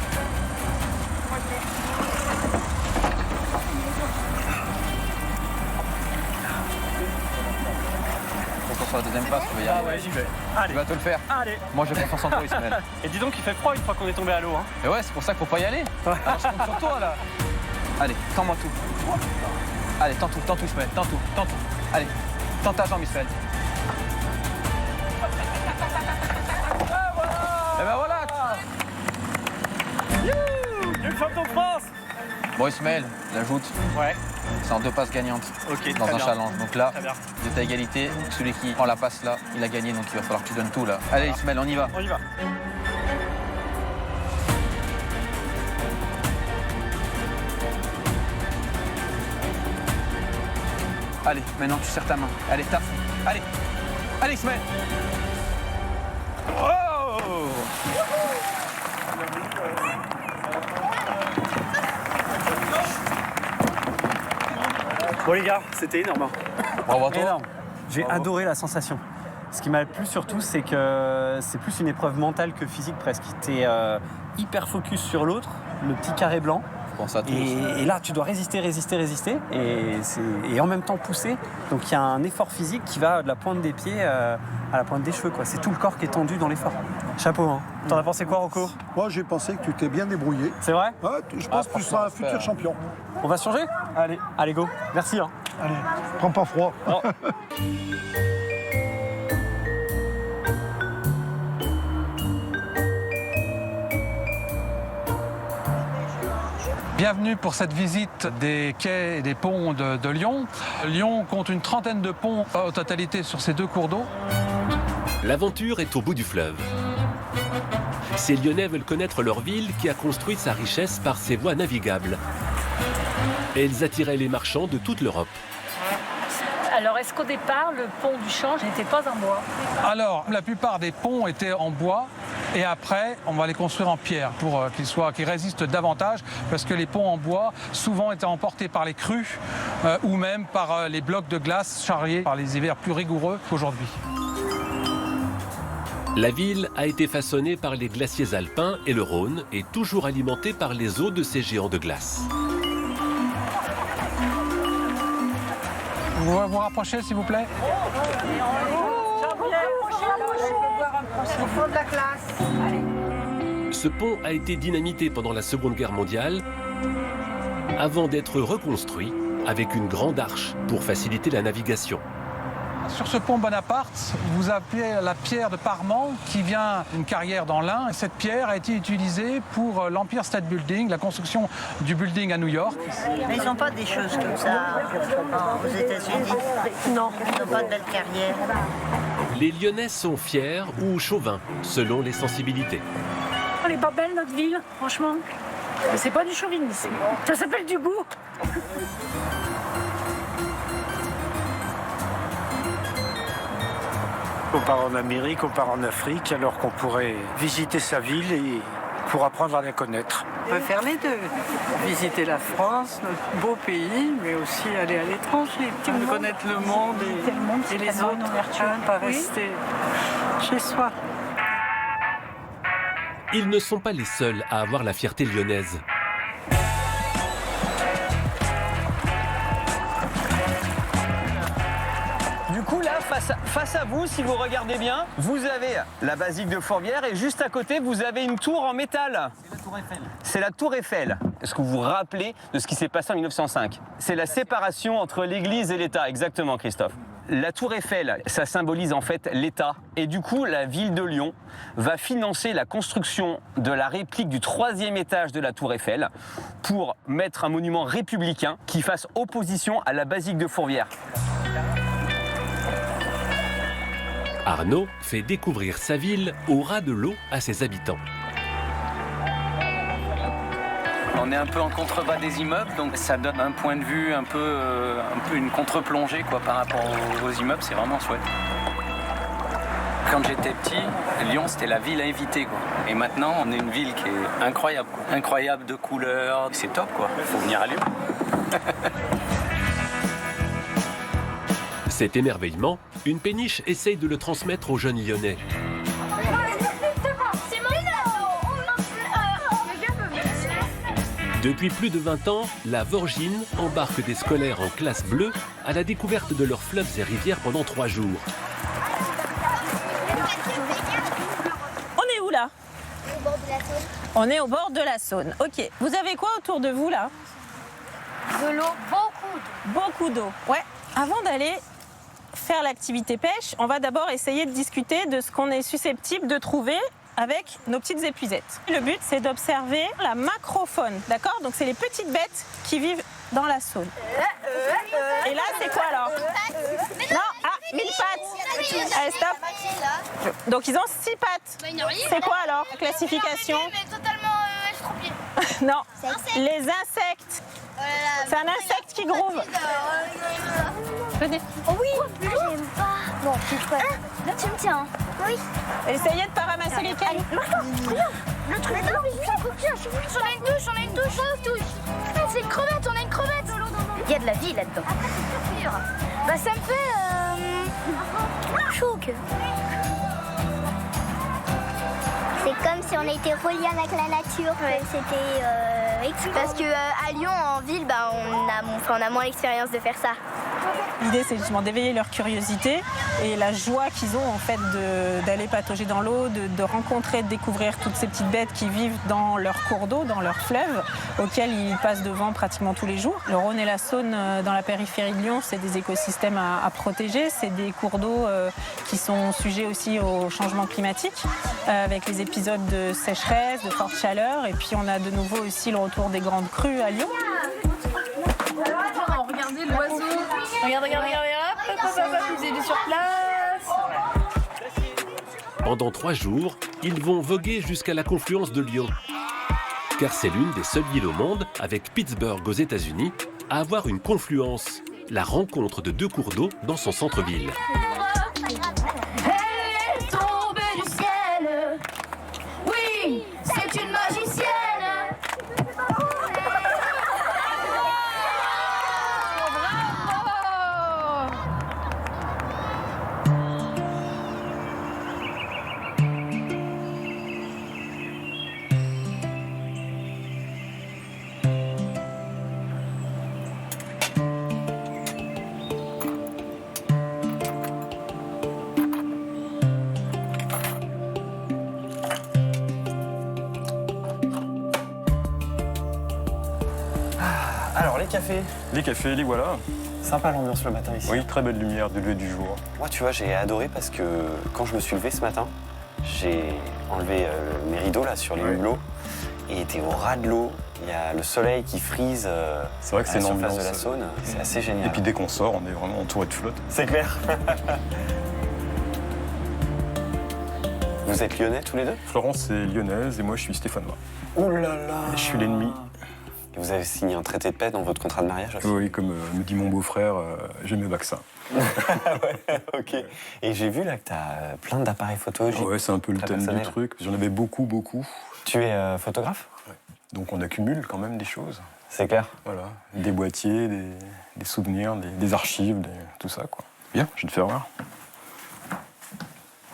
Sur la deuxième place, tu vas y aller. Ah ouais, j'y vais. Allez. Tu vas te le faire. Allez. Moi, j'ai confiance en toi, Ismaël. Et dis donc, il fait froid une fois qu'on est tombé à l'eau. Hein. Et ouais, c'est pour ça qu'il faut pas y aller. Alors, je compte sur toi, là. Allez, tends-moi tout. Allez, tends tout, Ismaël. Tends tout. Allez, tends ta jambe, Ismaël. Et ben voilà. Le champion de France. Bon, Ismaël, j'ajoute. Ouais. C'est en 2 passes gagnantes dans un challenge. Donc là, vous êtes à égalité. Celui qui prend la passe là, il a gagné. Donc il va falloir que tu donnes tout là. Allez, Ismaël, on y va. On y va. Allez, maintenant tu serres ta main. Allez, tape. Allez. Allez, Ismaël. Oh! Bon les gars, c'était énorme. Bravo à toi. Énorme. J'ai adoré la sensation. Ce qui m'a plu surtout, c'est que c'est plus une épreuve mentale que physique presque. T'es hyper focus sur l'autre, le petit carré blanc. Et là, tu dois résister et en même temps pousser. Donc il y a un effort physique qui va de la pointe des pieds à la pointe des cheveux. C'est tout le corps qui est tendu dans l'effort. Chapeau. Hein. T'en as pensé quoi, Rocco? Moi, j'ai pensé que tu t'es bien débrouillé. C'est vrai? Ouais, je pense que tu seras un futur champion. On va se changer? Allez, go. Merci. Hein. Allez, prends pas froid. Oh. Bienvenue pour cette visite des quais et des ponts de Lyon. Lyon compte une trentaine de ponts en totalité sur ces 2 cours d'eau. L'aventure est au bout du fleuve. Ces Lyonnais veulent connaître leur ville qui a construit sa richesse par ses voies navigables. Elles attiraient les marchands de toute l'Europe. Alors, est-ce qu'au départ, le pont du Change n'était pas en bois? Alors, la plupart des ponts étaient en bois. Et après, on va les construire en pierre pour qu'ils résistent davantage, parce que les ponts en bois, souvent, étaient emportés par les crues ou même par les blocs de glace charriés par les hivers plus rigoureux qu'aujourd'hui. La ville a été façonnée par les glaciers alpins et le Rhône et toujours alimentée par les eaux de ces géants de glace. Vous pouvez vous rapprocher, s'il vous plaît? Au fond de la classe. Ce pont a été dynamité pendant la Seconde Guerre mondiale avant d'être reconstruit avec une grande arche pour faciliter la navigation. Sur ce pont Bonaparte, vous avez la pierre de Parmand qui vient d'une carrière dans l'Ain. Cette pierre a été utilisée pour l'Empire State Building, la construction du building à New York. Mais ils n'ont pas des choses comme ça aux États-Unis. Non. Ils n'ont pas de belles carrières. Les Lyonnais sont fiers ou chauvins, selon les sensibilités. Elle est pas belle, notre ville, franchement. Mais c'est pas du chauvinisme. Ça s'appelle du goût. On part en Amérique, on part en Afrique, alors qu'on pourrait visiter sa ville et pour apprendre à la connaître. On peut faire les deux. Visiter la France, notre beau pays, mais aussi aller à l'étranger. Connaître le monde et les autres, pas rester chez soi. Ils ne sont pas les seuls à avoir la fierté lyonnaise. Du coup, là, face à vous, si vous regardez bien, vous avez la basilique de Fourvière et juste à côté, vous avez une tour en métal. C'est la tour Eiffel. C'est la tour Eiffel. Est-ce que vous vous rappelez de ce qui s'est passé en 1905? C'est la séparation entre l'Église et l'État, exactement, Christophe. La tour Eiffel, ça symbolise en fait l'État. Et du coup, la ville de Lyon va financer la construction de la réplique du 3e étage de la tour Eiffel pour mettre un monument républicain qui fasse opposition à la basilique de Fourvière. Arnaud fait découvrir sa ville au ras de l'eau à ses habitants. On est un peu en contrebas des immeubles, donc ça donne un point de vue un peu une contre-plongée quoi, par rapport aux immeubles, c'est vraiment chouette. Quand j'étais petit, Lyon c'était la ville à éviter quoi. Et maintenant on est une ville qui est incroyable, quoi. Incroyable de couleurs, c'est top quoi. Faut venir à Lyon. Cet émerveillement, une péniche essaye de le transmettre aux jeunes Lyonnais. Depuis plus de 20 ans, la Vorgine embarque des scolaires en classe bleue à la découverte de leurs fleuves et rivières pendant 3 jours. On est où là? Au bord de la Saône. On est au bord de la Saône. Ok. Vous avez quoi autour de vous là? De l'eau, beaucoup. Beaucoup d'eau. Ouais. Avant d'aller faire l'activité pêche, on va d'abord essayer de discuter de ce qu'on est susceptible de trouver avec nos petites épuisettes. Le but, c'est d'observer la macrofaune, d'accord? Donc c'est les petites bêtes qui vivent dans la Saône. Et là, c'est quoi alors? Non, ah, 1000 pattes. Allez, stop. Donc ils ont 6 pattes. C'est quoi alors la classification? Non, les insectes. C'est un insecte qui groove. Venez. Oh oui, j'aime pas. Bon, là, tu me tiens. Oui. Essayez de pas ramasser les cailles. Regarde, le truc là, j'en ai une touche. C'est une crevette, on a une crevette. Il y a de la vie là-dedans. Bah, ça me fait chaud au cœur. C'est comme si on était reliés avec la nature. Ouais. C'était parce que à Lyon, en ville, bah, on a moins l'expérience de faire ça. L'idée, c'est justement d'éveiller leur curiosité et la joie qu'ils ont en fait d'aller patauger dans l'eau, de rencontrer, de découvrir toutes ces petites bêtes qui vivent dans leur cours d'eau, dans leur fleuve, auxquels ils passent devant pratiquement tous les jours. Le Rhône et la Saône, dans la périphérie de Lyon, c'est des écosystèmes à protéger. C'est des cours d'eau qui sont sujets aussi au changement climatique, avec les épisodes de sécheresse, de forte chaleur. Et puis on a de nouveau aussi le retour des grandes crues à Lyon. Regardez l'oiseau. Regarde, hop, il est sur place. Pendant 3 jours, ils vont voguer jusqu'à la confluence de Lyon. Car c'est l'une des seules villes au monde, avec Pittsburgh aux États-Unis, à avoir une confluence, la rencontre de 2 cours d'eau dans son centre-ville. Elle est tombée du ciel. Oui, c'est une magicienne. Alors, les cafés. Les cafés, les voilà. Sympa l'ambiance le matin ici. Oui, très belle lumière du lever du jour. Moi, tu vois, j'ai adoré parce que quand je me suis levé ce matin, j'ai enlevé mes rideaux là sur les hublots et était au ras de l'eau. Il y a le soleil qui frise c'est vrai que c'est à la une surface ambiance de la Saône. C'est assez génial. Et puis dès qu'on sort, on est vraiment entouré de flotte. C'est clair. Vous êtes lyonnais tous les deux? Florence est lyonnaise et moi je suis stéphanois. Oh là là. Et je suis l'ennemi. Et vous avez signé un traité de paix dans votre contrat de mariage aussi? Oui, comme me dit mon beau-frère, j'ai mes vaccins. Ouais, ok. Et j'ai vu là que tu as plein d'appareils photo. Ouais, c'est un peu le thème du truc. J'en avais beaucoup. Tu es photographe? Ouais. Donc on accumule quand même des choses. C'est clair. Voilà, des boîtiers, des souvenirs, des archives, tout ça quoi. Bien, je vais te faire voir.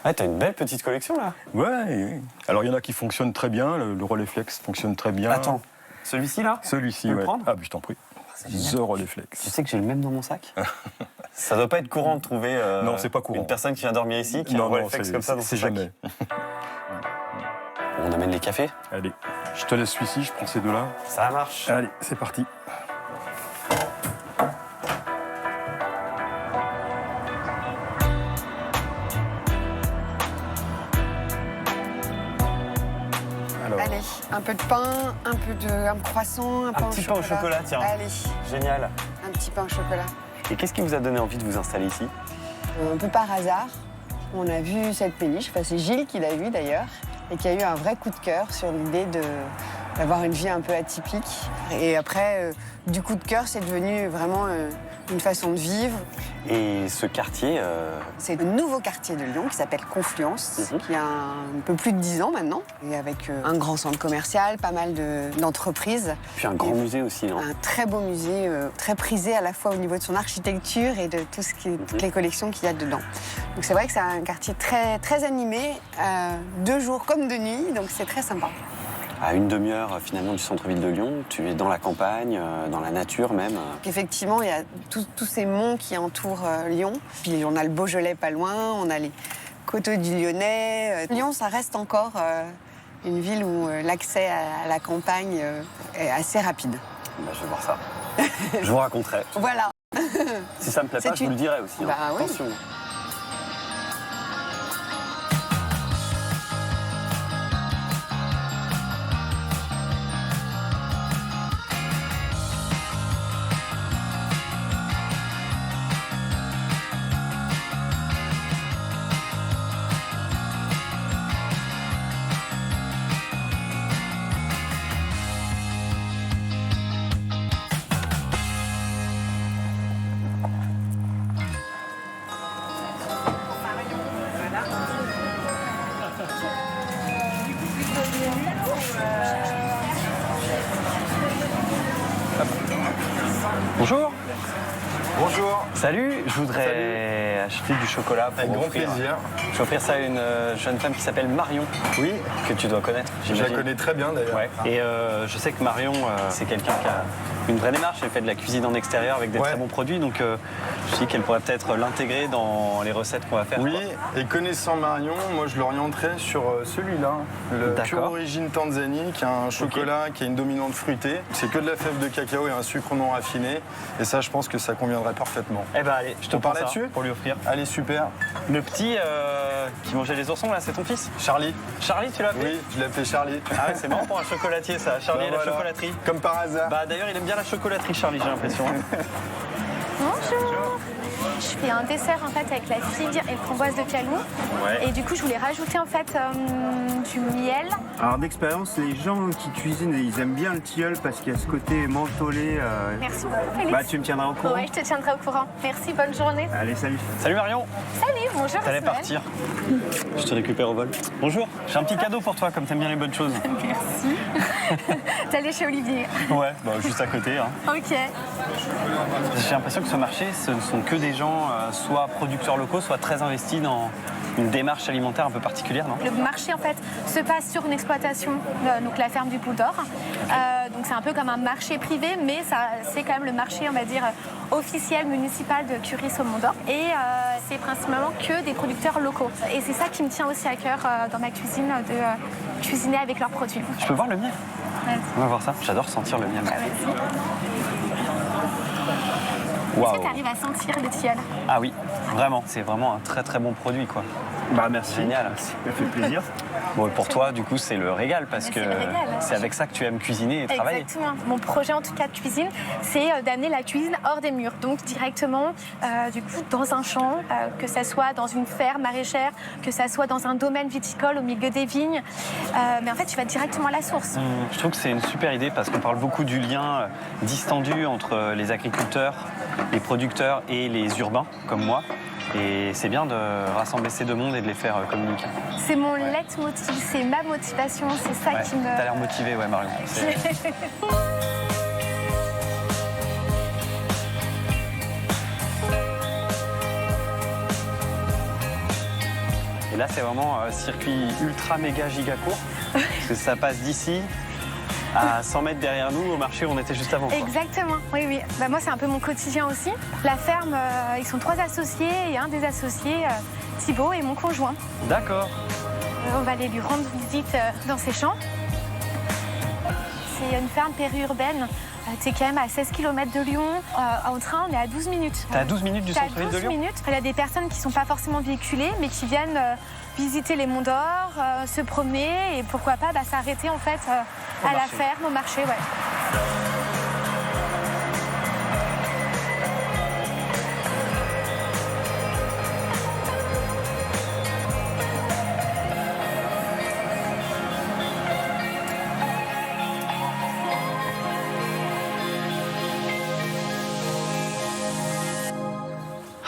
Ouais, t'as une belle petite collection là. Ouais. Alors il y en a qui fonctionnent très bien. Le Rolleiflex fonctionne très bien. Attends, celui-ci là? Celui-ci, ouais. Prendre? Ah, je t'en prie. The Rolleiflex. Tu sais que j'ai le même dans mon sac? Ça doit pas être courant de trouver non, c'est pas courant. Une personne qui vient dormir ici qui a un Rolleiflex comme ça dans son sac. C'est jamais. On amène les cafés? Allez, je te laisse celui-ci, je prends ces deux-là. Ça marche. Allez, c'est parti. Alors. Allez, un peu de pain, un croissant, un pain petit pain au chocolat, tiens. Allez. Génial. Un petit pain au chocolat. Et qu'est-ce qui vous a donné envie de vous installer ici? Un peu par hasard, on a vu cette péniche, enfin, c'est Gilles qui l'a vue d'ailleurs, et qui a eu un vrai coup de cœur sur l'idée d'avoir une vie un peu atypique. Et après, du coup de cœur, c'est devenu vraiment une façon de vivre. Et ce quartier C'est le nouveau quartier de Lyon qui s'appelle Confluence, qui a un peu plus de 10 ans maintenant, et avec un grand centre commercial, pas mal d'entreprises. Puis un grand musée aussi, non? Un très beau musée, très prisé à la fois au niveau de son architecture et de toutes les collections qu'il y a dedans. Donc c'est vrai que c'est un quartier très, très animé, de jour comme de nuit, donc c'est très sympa. À une demi-heure finalement du centre-ville de Lyon, tu es dans la campagne, dans la nature même. Effectivement, il y a tous ces monts qui entourent Lyon. Puis on a le Beaujolais pas loin, on a les coteaux du Lyonnais. Lyon, ça reste encore une ville où l'accès à la campagne est assez rapide. Bah, je vais voir ça. Je vous raconterai. Voilà. Si ça me plaît pas, je vous le dirai aussi. Bah, oui. Attention. Bonjour. Bonjour. Salut, je voudrais acheter du chocolat pour Avec grand offrir. plaisir. Je vais offrir ça à une jeune femme qui s'appelle Marion. Oui. Que tu dois connaître. Je la connais très bien d'ailleurs. Ouais. Et je sais que Marion, c'est quelqu'un qui a une vraie démarche. Elle fait de la cuisine en extérieur avec des très bons produits. Donc je me suis dit qu'elle pourrait peut-être l'intégrer dans les recettes qu'on va faire. Oui, et connaissant Marion, moi je l'orienterais sur celui-là, le Pure Origine Tanzanie, qui a un chocolat qui a une dominante fruitée. C'est que de la fève de cacao et un sucre non raffiné. Et ça, je pense que ça conviendrait parfaitement. Eh ben allez, je te parle parle là-dessus pour lui offrir. Allez, super. Le petit qui mangeait les oursons, là, c'est ton fils? Charlie. Charlie, tu l'as appelé? Oui, je l'ai appelé Charlie. Ah ouais, c'est marrant pour un chocolatier, ça. Charlie et la chocolaterie. Comme par hasard. Bah d'ailleurs, il aime bien la chocolaterie, Charlie, j'ai l'impression. Bonjour. Je fais un dessert en fait avec la figue et le framboise de Calou. Ouais. Et du coup, je voulais rajouter en fait du miel. Alors d'expérience, les gens qui cuisinent, ils aiment bien le tilleul parce qu'il y a ce côté mentholé. Merci beaucoup, Félix. Bah, tu me tiendras au courant. Ouais, je te tiendrai au courant. Merci, bonne journée. Allez, salut. Salut Marion. Salut, bonjour. T'allais Ismaël. partir. Je te récupère au vol. Bonjour, j'ai un petit cadeau pour toi, comme t'aimes bien les bonnes choses. Merci. T'allais chez Olivier. Ouais, bah, juste à côté. Hein. Ok. J'ai l'impression que ce marché, ce ne sont que des gens soit producteurs locaux, soit très investis dans une démarche alimentaire un peu particulière, non? Le marché en fait se passe sur une exploitation, donc la ferme du Boule d'Or. Donc c'est un peu comme un marché privé, mais c'est quand même le marché, on va dire, officiel municipal de Curies au Mont d'Or. Et c'est principalement que des producteurs locaux. Et c'est ça qui me tient aussi à cœur dans ma cuisine, de cuisiner avec leurs produits. Je peux voir le miel? Vas-y. On va voir ça. J'adore sentir le miel. Vas-y. Wow. Est-ce que tu arrives à sentir le tilleul? Ah oui, vraiment. C'est vraiment un très très bon produit, quoi. Bah merci. Génial. Ça fait plaisir. Bon, et pour toi, du coup, c'est le régal parce que c'est avec ça que tu aimes cuisiner et travailler. Exactement. Mon projet, en tout cas, de cuisine, c'est d'amener la cuisine hors des murs. Donc, directement, du coup, dans un champ, que ça soit dans une ferme maraîchère, que ça soit dans un domaine viticole au milieu des vignes. Mais en fait, tu vas directement à la source. Je trouve que c'est une super idée parce qu'on parle beaucoup du lien distendu entre les agriculteurs, les producteurs et les urbains, comme moi. Et c'est bien de rassembler ces deux mondes et de les faire communiquer. C'est mon leitmotiv, c'est ma motivation, c'est ça qui me... T'as l'air motivée, ouais, Marion. Et là, c'est vraiment circuit ultra méga giga court. Parce que ça passe d'ici à 100 mètres derrière nous au marché où on était juste avant. Quoi. Exactement, oui, oui. Bah, moi, c'est un peu mon quotidien aussi. La ferme, ils sont 3 associés et un des associés, Thibaut, est mon conjoint. D'accord. On va aller lui rendre visite dans ses champs. C'est une ferme périurbaine. Tu es quand même à 16 km de Lyon. En train, on est à 12 minutes. T'es à 12 minutes du centre-ville de Lyon? 12 minutes. Il y a des personnes qui ne sont pas forcément véhiculées, mais qui viennent visiter les Monts d'Or, se promener et pourquoi pas s'arrêter en fait à la ferme, au marché. Ouais.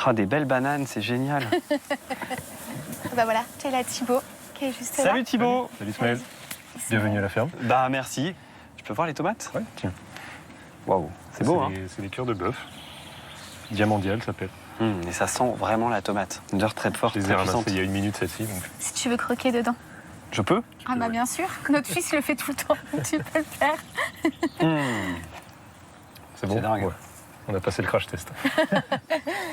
Ah, des belles bananes, c'est génial. Bah voilà, tu es là Thibaut, qui est juste là. Salut Thibaut. Salut Ismaël. Bienvenue à la ferme. Bah merci. Je peux voir les tomates? Ouais, tiens. Waouh, c'est beau, hein? C'est des cœurs de bœuf. Diamandial, ça s'appelle. Et ça sent vraiment la tomate. Une odeur très forte, Je les ai très ramassés puissante. il y a 1 minute, celle-ci. Donc... Si tu veux croquer dedans. Je peux? Ah bah bien sûr, notre fils le fait tout le temps, tu peux le faire. C'est bon? dingue. Ouais. On a passé le crash test.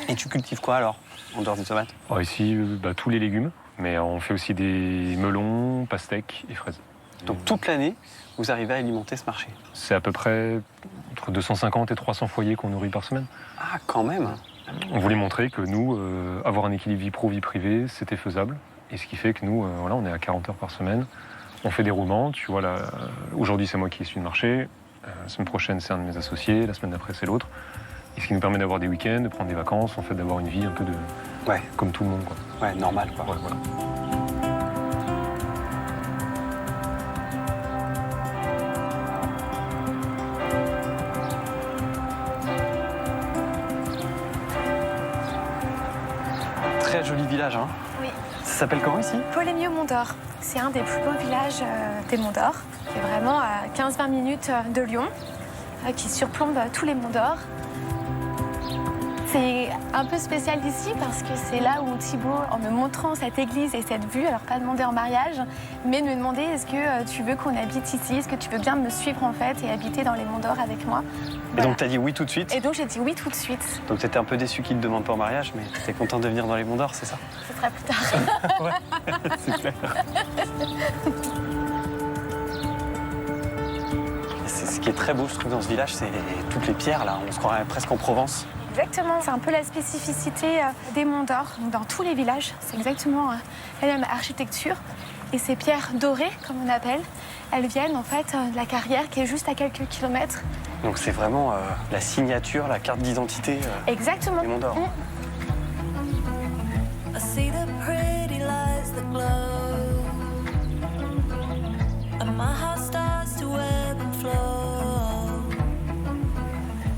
Et tu cultives quoi alors, en dehors des tomates? Ici, tous les légumes, mais on fait aussi des melons, pastèques et fraises. Donc toute l'année, vous arrivez à alimenter ce marché? C'est à peu près entre 250 et 300 foyers qu'on nourrit par semaine. Ah, quand même. On voulait montrer que nous, avoir un équilibre vie pro, vie privée, c'était faisable. Et ce qui fait que nous, on est à 40 heures par semaine. On fait des roulements. Tu vois, aujourd'hui, c'est moi qui suis le marché. La semaine prochaine, c'est un de mes associés. La semaine d'après, c'est l'autre. Et ce qui nous permet d'avoir des week-ends, de prendre des vacances, en fait, d'avoir une vie un peu comme tout le monde, quoi. Ouais, normal, quoi. Ouais, voilà. Très joli village, hein? Oui. Ça s'appelle comment ici? Polémieux Mont d'Or. C'est un des plus beaux villages des Monts d'Or, qui est vraiment à 15-20 minutes de Lyon, qui surplombe tous les Monts d'Or. C'est un peu spécial ici parce que c'est là où Thibaut, en me montrant cette église et cette vue, alors pas demandé en mariage, mais me demander est-ce que tu veux qu'on habite ici, est-ce que tu veux bien me suivre en fait et habiter dans les Monts d'Or avec moi. Et donc t'as dit oui tout de suite? Et donc j'ai dit oui tout de suite. Donc t'étais un peu déçu qu'il ne te demande pas en mariage, mais t'es content de venir dans les Monts d'Or, c'est ça? Ce sera plus tard. Ouais, c'est clair. Ce qui est très beau, je trouve, dans ce village, c'est toutes les pierres, là. On se croirait presque en Provence. Exactement, c'est un peu la spécificité des Monts d'Or. Dans tous les villages, c'est exactement la même architecture. Et ces pierres dorées, comme on appelle, elles viennent en fait de la carrière qui est juste à quelques kilomètres. Donc c'est vraiment la signature, la carte d'identité exactement. Des Monts d'Or.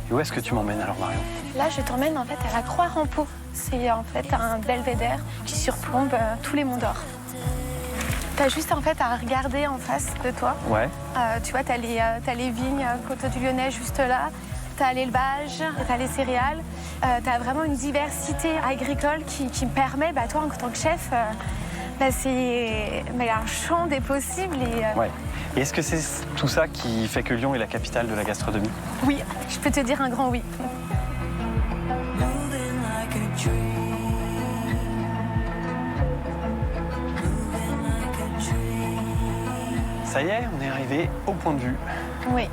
Et où est-ce que tu m'emmènes alors, Marion? Là, je t'emmène en fait à la Croix-Rampeau. C'est en fait un belvédère qui surplombe tous les Monts d'Or. T'as juste en fait à regarder en face de toi. Ouais. Tu vois, t'as les vignes Côte du Lyonnais juste là. T'as l'élevage, t'as les céréales. T'as vraiment une diversité agricole qui me permet, toi en tant que chef, c'est un champ des possibles. Ouais. Et est-ce que c'est tout ça qui fait que Lyon est la capitale de la gastronomie? Oui, je peux te dire un grand oui. Ça y est, on est arrivé au point de vue. Oui.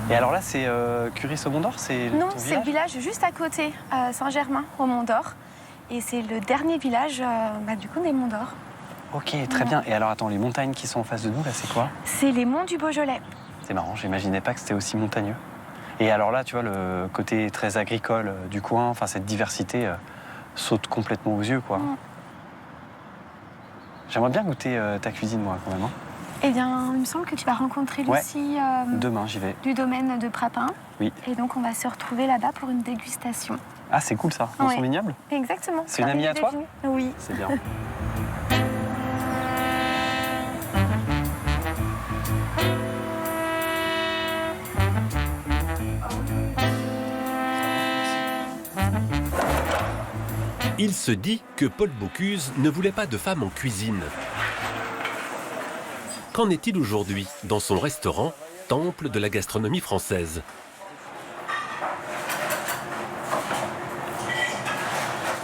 Et alors là, c'est Curis au Mont d'Or? Non, c'est le village juste à côté, Saint-Germain au Mont d'Or. Et c'est le dernier village du coup des Monts d'Or. Ok, très bien. Et alors attends, les montagnes qui sont en face de nous, là, c'est quoi? C'est les monts du Beaujolais. C'est marrant, j'imaginais pas que c'était aussi montagneux. Et alors là, tu vois, le côté très agricole du coin, enfin cette diversité saute complètement aux yeux, quoi. J'aimerais bien goûter ta cuisine, moi, quand même. Hein. Eh bien, il me semble que tu vas rencontrer Lucie demain, j'y vais. Du domaine de Prapin. Oui. Et donc, on va se retrouver là-bas pour une dégustation. Ah, c'est cool, ça, dans son vignoble? Exactement. C'est une amie à toi? Oui. C'est bien. Il se dit que Paul Bocuse ne voulait pas de femme en cuisine. Qu'en est-il aujourd'hui dans son restaurant, temple de la gastronomie française?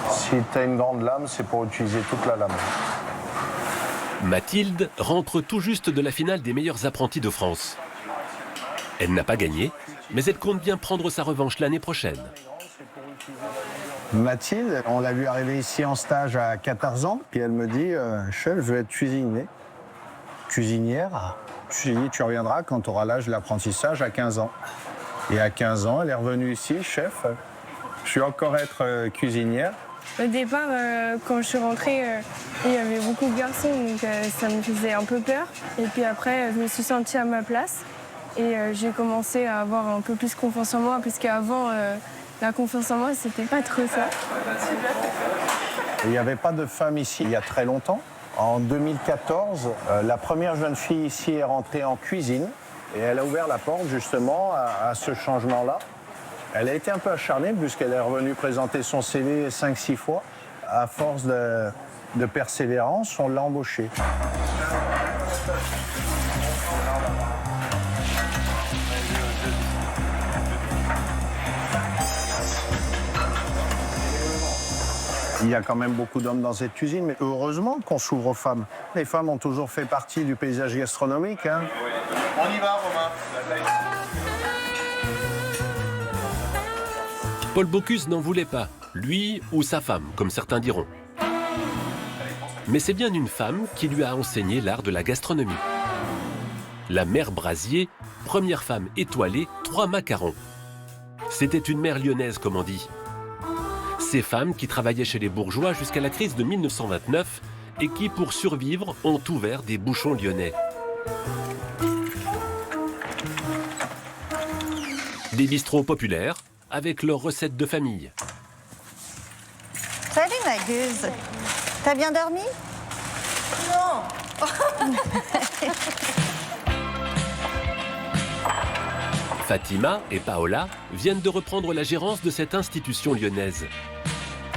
Si tu as une grande lame, c'est pour utiliser toute la lame. Mathilde rentre tout juste de la finale des meilleurs apprentis de France. Elle n'a pas gagné, mais elle compte bien prendre sa revanche l'année prochaine. Mathilde, on l'a vu arriver ici en stage à 14 ans, puis elle me dit chef, je veux être cuisinière. Je lui ai dit tu reviendras quand tu auras l'âge de l'apprentissage à 15 ans. Et à 15 ans, elle est revenue ici, chef, je vais encore être cuisinière. Au départ, quand je suis rentrée, il y avait beaucoup de garçons, donc ça me faisait un peu peur. Et puis après, je me suis sentie à ma place et j'ai commencé à avoir un peu plus confiance en moi, puisqu'avant, la confiance en moi, c'était pas trop ça. Il n'y avait pas de femme ici il y a très longtemps. En 2014, la première jeune fille ici est rentrée en cuisine et elle a ouvert la porte justement à ce changement-là. Elle a été un peu acharnée puisqu'elle est revenue présenter son CV 5-6 fois. À force de persévérance, on l'a embauchée. Il y a quand même beaucoup d'hommes dans cette cuisine, mais heureusement qu'on s'ouvre aux femmes. Les femmes ont toujours fait partie du paysage gastronomique. Hein. On y va, Romain. Paul Bocuse n'en voulait pas, lui ou sa femme, comme certains diront. Mais c'est bien une femme qui lui a enseigné l'art de la gastronomie. La mère Brasier, première femme étoilée, 3 macarons. C'était une mère lyonnaise, comme on dit. Ces femmes qui travaillaient chez les bourgeois jusqu'à la crise de 1929 et qui, pour survivre, ont ouvert des bouchons lyonnais. Des bistrots populaires avec leurs recettes de famille. Salut ma gueuse. T'as bien dormi? Non. Fatima et Paola viennent de reprendre la gérance de cette institution lyonnaise,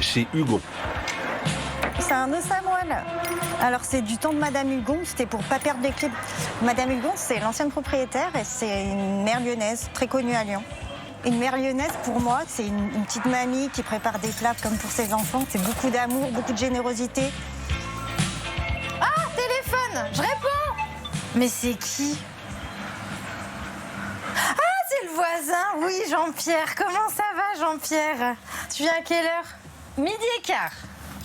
chez Hugon. C'est un os à moelle. Alors c'est du temps de Madame Hugon, c'était pour pas perdre des clés. Madame Hugon, c'est l'ancienne propriétaire et c'est une mère lyonnaise très connue à Lyon. Une mère lyonnaise, pour moi, c'est une petite mamie qui prépare des plats comme pour ses enfants. C'est beaucoup d'amour, beaucoup de générosité. Ah, téléphone, je réponds. Mais c'est qui? Ah, c'est le voisin. Oui, Jean-Pierre. Comment ça va, Jean-Pierre? Tu viens à quelle heure? 12h15.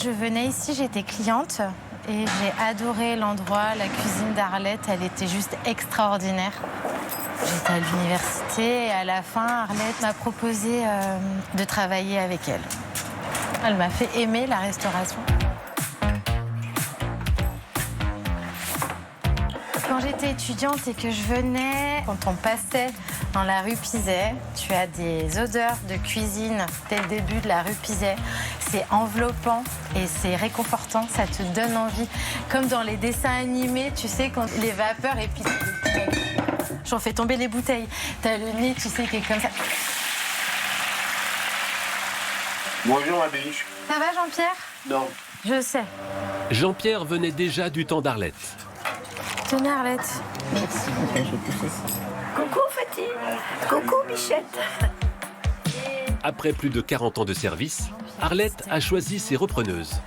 Je venais ici, j'étais cliente et j'ai adoré l'endroit, la cuisine d'Arlette, elle était juste extraordinaire. J'étais à l'université et à la fin, Arlette m'a proposé de travailler avec elle. Elle m'a fait aimer la restauration. Quand j'étais étudiante et que je venais, quand on passait dans la rue Pizet, tu as des odeurs de cuisine dès le début de la rue Pizet. C'est enveloppant et c'est réconfortant, ça te donne envie. Comme dans les dessins animés, tu sais, quand les vapeurs et puis j'en fais tomber les bouteilles. T'as le nez, tu sais, qui est comme ça. Bonjour, ma biche. Ça va, Jean-Pierre? Non. Je sais. Jean-Pierre venait déjà du temps d'Arlette. Tenez, Arlette. Merci, je vais pousser ça. Coucou, Fatih. Coucou, Bichette. Après plus de 40 ans de service, Arlette a choisi ses repreneuses.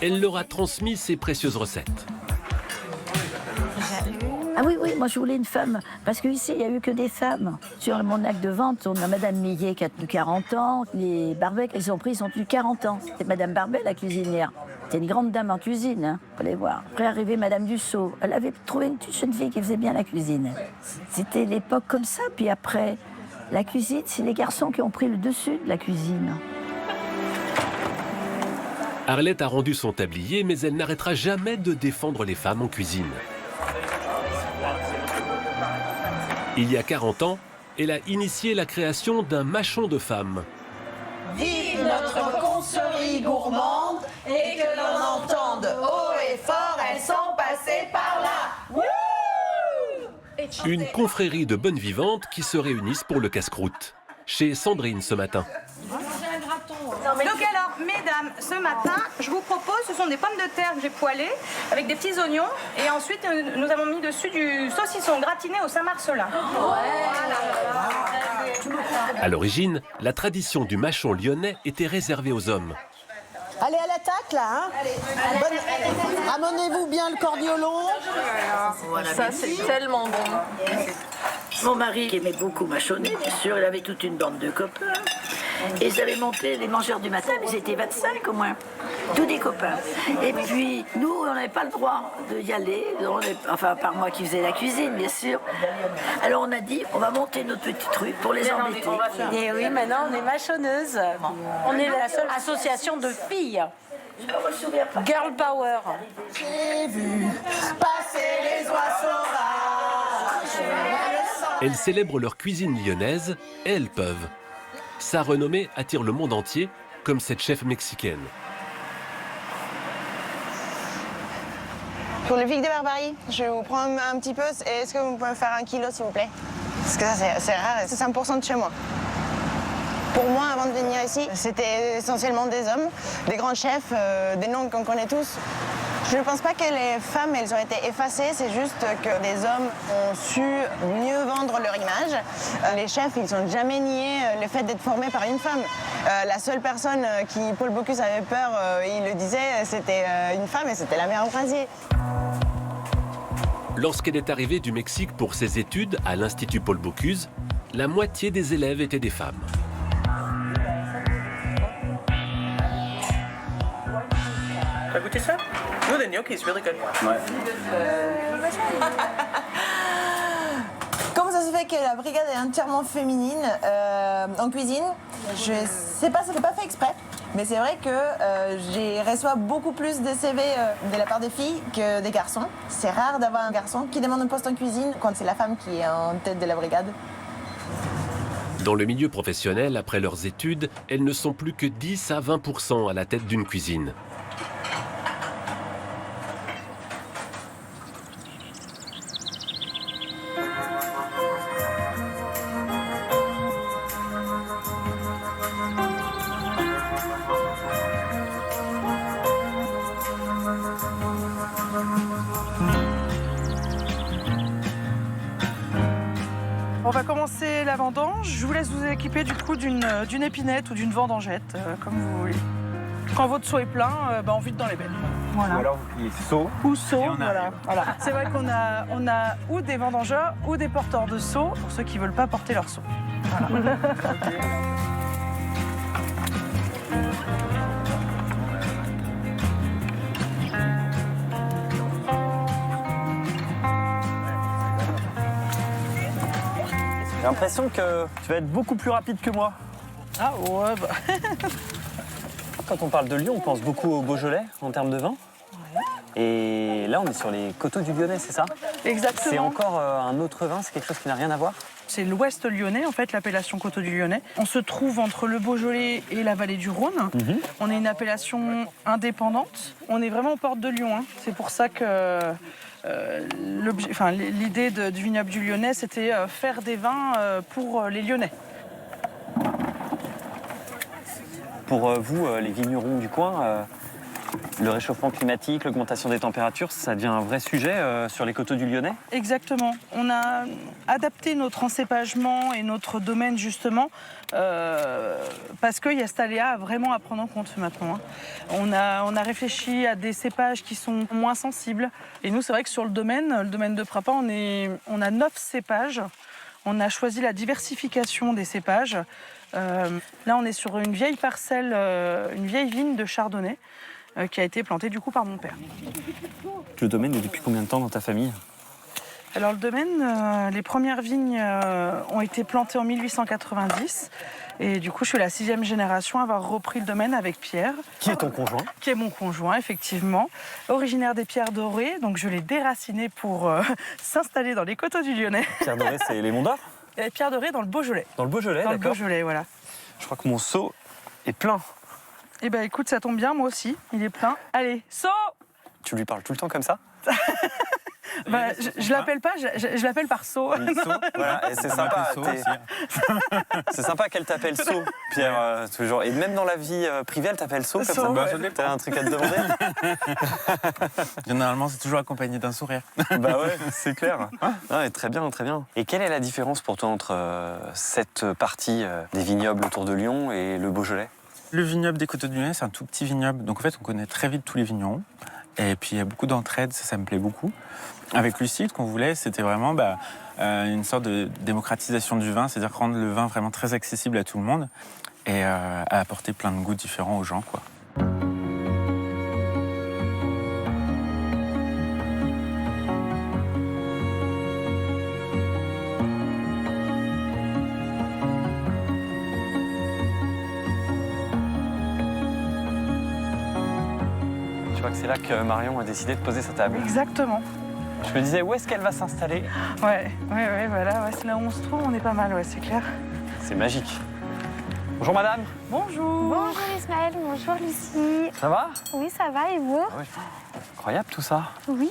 Elle leur a transmis ses précieuses recettes. Ah oui, moi je voulais une femme, parce qu'ici il n'y a eu que des femmes. Sur mon acte de vente, on a Madame Millet qui a tenu 40 ans, les Barbet qu'elles ont pris, ils ont tenu 40 ans. C'est Madame Barbet, la cuisinière. C'était une grande dame en cuisine, hein, vous allez voir. Après arrivait Madame Dussault, elle avait trouvé une toute jeune fille qui faisait bien la cuisine. C'était l'époque comme ça, puis après, la cuisine, c'est les garçons qui ont pris le dessus de la cuisine. Arlette a rendu son tablier, mais elle n'arrêtera jamais de défendre les femmes en cuisine. Il y a 40 ans, elle a initié la création d'un mâchon de femmes. Vive notre concerie gourmande et que l'on entende haut et fort, elles sont passées par là. Wouh! Une confrérie de bonnes vivantes qui se réunissent pour le casse-croûte. Chez Sandrine ce matin. Donc alors, mesdames, ce matin, je vous propose, ce sont des pommes de terre que j'ai poêlées avec des petits oignons et ensuite nous avons mis dessus du saucisson gratiné au Saint-Marcelin. À l'origine, la tradition du mâchon lyonnais était réservée aux hommes. Allez à l'attaque là, hein. Amenez-vous bien le cordiolon. Ça c'est tellement bon. Mon mari, qui aimait beaucoup mâchonner, bien sûr, il avait toute une bande de copains. Et ils avaient monté les mangeurs du matin, mais ils étaient 25 au moins. Tous des copains. Et puis, nous, on n'avait pas le droit d'y aller. Enfin, par moi qui faisais la cuisine, bien sûr. Alors, on a dit, on va monter notre petit truc pour les embêter. Et oui, maintenant, on est mâchonneuse. On est la seule association de filles. Girl Power. J'ai vu passer les oies sauvages. Elles célèbrent leur cuisine lyonnaise et elles peuvent. Sa renommée attire le monde entier, comme cette chef mexicaine. Pour le Vic de Barbarie, je vais vous prendre un petit peu. Est-ce que vous pouvez me faire 1 kilo, s'il vous plaît? Parce que ça, c'est rare, c'est 5% de chez moi. Pour moi, avant de venir ici, c'était essentiellement des hommes, des grands chefs, des noms qu'on connaît tous. Je ne pense pas que les femmes, elles ont été effacées, c'est juste que des hommes ont su mieux vendre leur image. Les chefs, ils n'ont jamais nié le fait d'être formés par une femme. La seule personne qui, Paul Bocuse, avait peur, il le disait, c'était une femme et c'était la mère Brasier. Lorsqu'elle est arrivée du Mexique pour ses études à l'Institut Paul Bocuse, la moitié des élèves étaient des femmes. T'as goûté ça? No, the gnocchi is really good. Ouais. Comment ça se fait que la brigade est entièrement féminine en cuisine? Je sais pas, ça fait pas fait exprès. Mais c'est vrai que j'ai reçois beaucoup plus de CV de la part des filles que des garçons. C'est rare d'avoir un garçon qui demande un poste en cuisine quand c'est la femme qui est en tête de la brigade. Dans le milieu professionnel, après leurs études, elles ne sont plus que 10 à 20% à la tête d'une cuisine. la vendange, je vous laisse vous équiper du coup d'une épinette ou d'une vendangette, comme vous voulez. Quand votre seau est plein, on vide dans les bennes. Voilà. Ou alors vous criez seau. Ou seau, voilà. C'est vrai qu'on a ou des vendangeurs ou des porteurs de seaux pour ceux qui ne veulent pas porter leur seau. Voilà. J'ai l'impression que tu vas être beaucoup plus rapide que moi. Ah ouais, Quand on parle de Lyon, on pense beaucoup au Beaujolais en termes de vin. Et là, on est sur les coteaux du Lyonnais, c'est ça? Exactement. C'est encore un autre vin, c'est quelque chose qui n'a rien à voir? C'est l'ouest lyonnais, en fait, l'appellation coteaux du Lyonnais. On se trouve entre le Beaujolais et la vallée du Rhône. On est une appellation indépendante. On est vraiment aux portes de Lyon. Hein. C'est pour ça que l'idée du vignoble du Lyonnais, c'était faire des vins pour les Lyonnais. Pour vous, les vignerons du coin, le réchauffement climatique, l'augmentation des températures, ça devient un vrai sujet sur les coteaux du Lyonnais? Exactement. On a adapté notre encépagement et notre domaine justement parce qu'il y a cet aléa vraiment à prendre en compte maintenant. Hein. On a réfléchi à des cépages qui sont moins sensibles. Et nous, c'est vrai que sur le domaine de Prapa, on a 9 cépages. On a choisi la diversification des cépages. Là, on est sur une vieille parcelle, une vieille vigne de Chardonnay qui a été plantée du coup par mon père. Le domaine est depuis combien de temps dans ta famille? Alors le domaine, les premières vignes ont été plantées en 1890. Et du coup, je suis la 6e génération à avoir repris le domaine avec Pierre. Qui est ton conjoint? Qui est mon conjoint, effectivement. Originaire des Pierres Dorées, donc je l'ai déraciné pour s'installer dans les coteaux du Lyonnais. Pierres Dorées, c'est les Monts d'Or? Et Pierres Dorées dans le Beaujolais. Dans le Beaujolais, d'accord. Dans le Beaujolais, voilà. Je crois que mon seau est plein. Eh ben écoute, ça tombe bien, moi aussi, il est plein. Allez, seau! Tu lui parles tout le temps comme ça? Je l'appelle pas, je l'appelle par seau. Oui, Sceaux, voilà, et c'est sympa. C'est sympa qu'elle t'appelle Sceaux, Pierre, toujours. Et même dans la vie privée, elle t'appelle Sceaux comme ça. T'as un truc à te demander? Généralement, c'est toujours accompagné d'un sourire. Bah ouais, c'est clair. Ah, très bien, très bien. Et quelle est la différence pour toi entre cette partie des vignobles autour de Lyon et le Beaujolais? Le vignoble des Coteaux du Lyonnais, c'est un tout petit vignoble. Donc en fait, on connaît très vite tous les vignerons. Et puis il y a beaucoup d'entraide, ça me plaît beaucoup. Avec Lucie, ce qu'on voulait, c'était vraiment une sorte de démocratisation du vin, c'est-à-dire rendre le vin vraiment très accessible à tout le monde et à apporter plein de goûts différents aux gens, quoi. Je crois que c'est là que Marion a décidé de poser sa table. Exactement. Je me disais, où est-ce qu'elle va s'installer? Ouais, voilà, c'est là où on se trouve, on est pas mal, ouais, c'est clair. C'est magique. Bonjour madame. Bonjour. Bonjour Ismaël, bonjour Lucie. Ça va? Oui, ça va, et vous? Ah ouais, incroyable tout ça. Oui.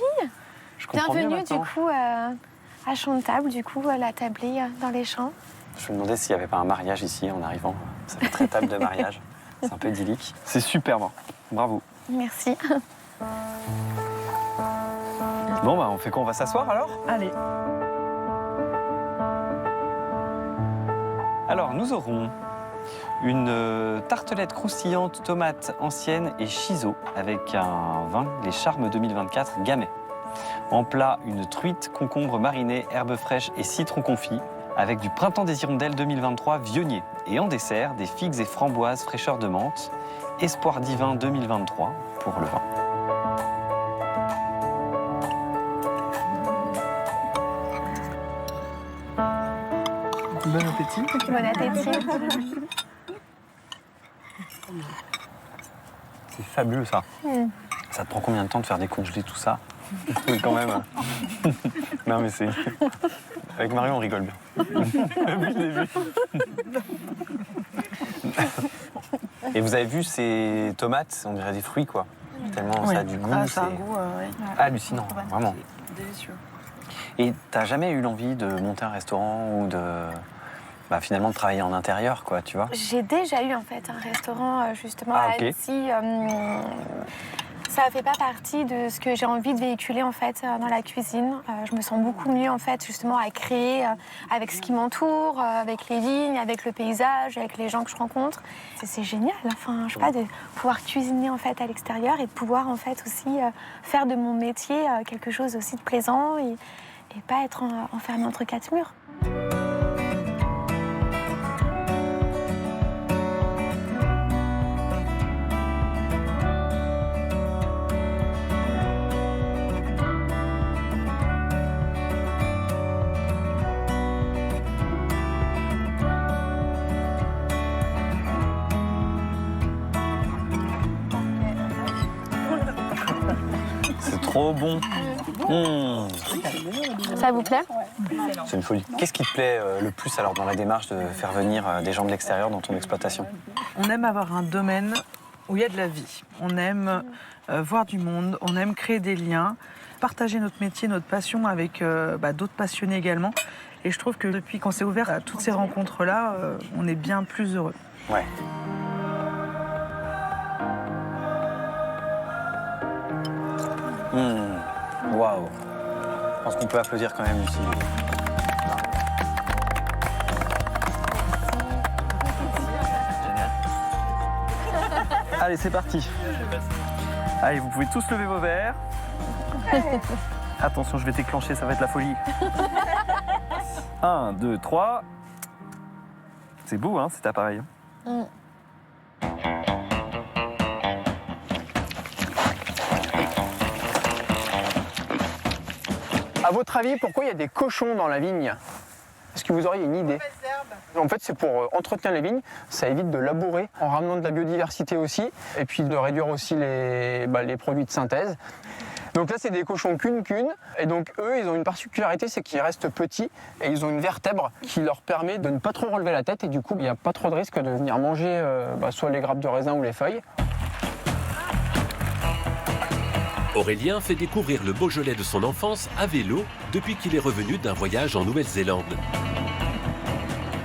Je comprends mieux Bienvenue du maintenant. coup à Chantable, du coup, à la tablée dans les champs. Je me demandais s'il n'y avait pas un mariage ici en arrivant. Ça fait très table de mariage. C'est un peu idyllique. C'est superbe. Bravo. Merci. Bon, on fait quoi? On va s'asseoir alors? Allez. Alors, nous aurons une tartelette croustillante, tomate ancienne et chiso avec un vin, les Charmes 2024 Gamay. En plat, une truite, concombre mariné, herbes fraîches et citron confit avec du Printemps des Hirondelles 2023 Vionnier. Et en dessert, des figues et framboises fraîcheur de menthe, Espoir divin 2023 pour le vin. Bon appétit. Bon appétit. C'est fabuleux ça. Ça te prend combien de temps de faire décongeler tout ça? Oui, quand même. Non, mais c'est... Avec Marion, on rigole bien. Depuis le début. Et vous avez vu ces tomates, on dirait des fruits, quoi. Tellement ça a du goût. Ça a un goût hallucinant, vraiment. Délicieux. Et t'as jamais eu l'envie de monter un restaurant ou de... finalement, de travailler en intérieur, quoi, tu vois? J'ai déjà eu en fait un restaurant justement à Annecy. Ça fait pas partie de ce que j'ai envie de véhiculer en fait dans la cuisine. Je me sens beaucoup mieux en fait justement à créer avec ce qui m'entoure, avec les vignes, avec le paysage, avec les gens que je rencontre. C'est génial. Enfin, je sais pas, de pouvoir cuisiner en fait à l'extérieur et de pouvoir en fait aussi faire de mon métier quelque chose aussi de plaisant et pas être enfermé entre quatre murs. C'est trop bon. Ça vous plaît? C'est une folie. Qu'est-ce qui te plaît le plus alors dans la démarche de faire venir des gens de l'extérieur dans ton exploitation? On aime avoir un domaine où il y a de la vie. On aime voir du monde, on aime créer des liens, partager notre métier, notre passion avec d'autres passionnés également. Et je trouve que depuis qu'on s'est ouvert à toutes ces rencontres-là, on est bien plus heureux. Ouais. Waouh. Je pense qu'on peut applaudir quand même, Lucie. Génial. Allez, c'est parti. Allez, vous pouvez tous lever vos verres. Attention, je vais déclencher, ça va être la folie. 1, 2, 3. C'est beau, hein, cet appareil. À votre avis, pourquoi il y a des cochons dans la vigne? Est-ce que vous auriez une idée? En fait, c'est pour entretenir les vignes. Ça évite de labourer en ramenant de la biodiversité aussi, et puis de réduire aussi les produits de synthèse. Donc là, c'est des cochons cune. Et donc eux, ils ont une particularité, c'est qu'ils restent petits et ils ont une vertèbre qui leur permet de ne pas trop relever la tête. Et du coup, il n'y a pas trop de risque de venir manger soit les grappes de raisin ou les feuilles. Aurélien fait découvrir le Beaujolais de son enfance à vélo depuis qu'il est revenu d'un voyage en Nouvelle-Zélande.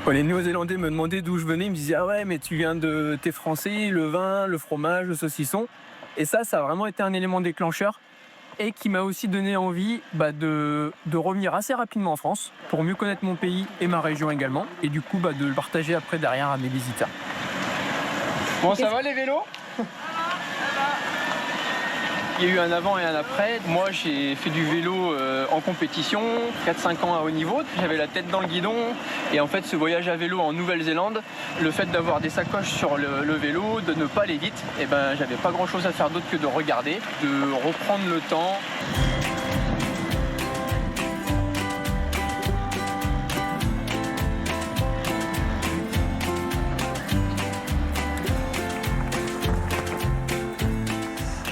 Les Néo-Zélandais me demandaient d'où je venais, ils me disaient « Ah ouais, mais tu viens de... T'es français, le vin, le fromage, le saucisson ». Et ça a vraiment été un élément déclencheur et qui m'a aussi donné envie de revenir assez rapidement en France pour mieux connaître mon pays et ma région également. Et du coup, de le partager après derrière à mes visiteurs. Bon, ça va les vélos ? Il y a eu un avant et un après. Moi, j'ai fait du vélo en compétition, 4-5 ans à haut niveau. J'avais la tête dans le guidon. Et en fait, ce voyage à vélo en Nouvelle-Zélande, le fait d'avoir des sacoches sur le vélo, de ne pas aller vite, j'avais pas grand-chose à faire d'autre que de regarder, de reprendre le temps.